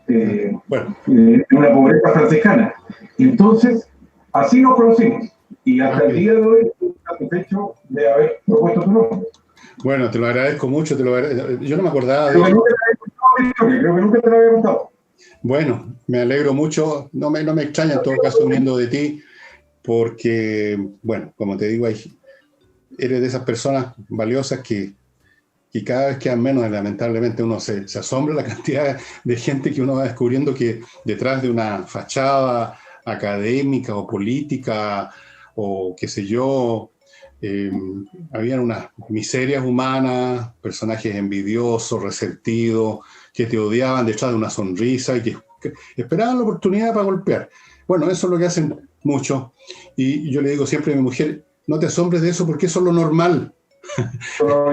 una pobreza franciscana. Entonces, así nos conocimos. Y hasta el día de hoy estoy satisfecho de haber propuesto tu nombre. Bueno, te lo agradezco mucho. Yo no me acordaba de... Creo que nunca te lo había contado. Bueno, me alegro mucho. No me extraña en todo caso viniendo de ti, porque, bueno, como te digo, eres de esas personas valiosas que cada vez quedan menos. Lamentablemente uno se asombra la cantidad de gente que uno va descubriendo que detrás de una fachada académica o política o qué sé yo, habían unas miserias humanas, personajes envidiosos, resentidos, que te odiaban detrás de una sonrisa y que esperaban la oportunidad para golpear. Bueno, eso es lo que hacen muchos. Y yo le digo siempre a mi mujer, no te asombres de eso porque eso es lo normal.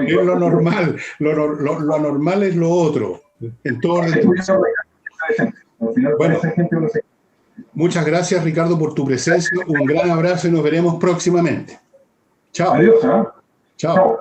Es lo normal. Lo anormal es lo otro. En todo orden. Bueno, muchas gracias, Ricardo, por tu presencia. Un gran abrazo y nos veremos próximamente. Chao. Adiós. Chao.